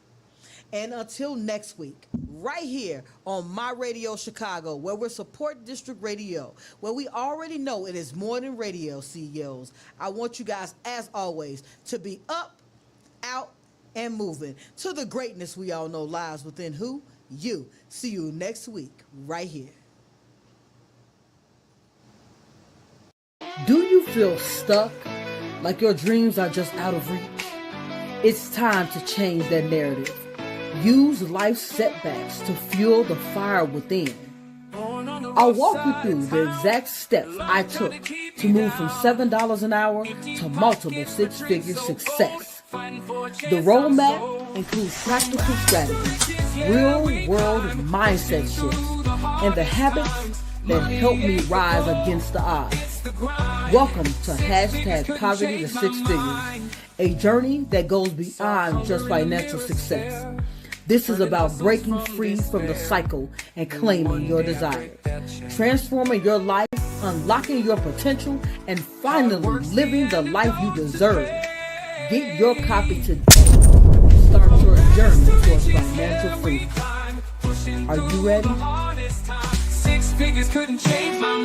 And until next week, right here on My Radio Chicago, where we're Support District Radio, where we already know it is more than radio, CEOs. I want you guys, as always, to be up, out, and moving to the greatness we all know lies within who? You. See you next week, right here. Do you feel stuck? Like your dreams are just out of reach? It's time to change that narrative. Use life's setbacks to fuel the fire within. I'll walk you through the exact steps I took to move from $7 an hour to multiple six-figure success. The roadmap includes practical strategies, real-world mindset shifts, and the habits that help me rise against the odds. Welcome to #Poverty to Six Figures, a journey that goes beyond just financial success. This is about breaking free from the cycle and claiming your desires, transforming your life, unlocking your potential, and finally living the life you deserve. Get your copy today. Start your journey towards financial freedom. Are you ready? 6 figures couldn't change my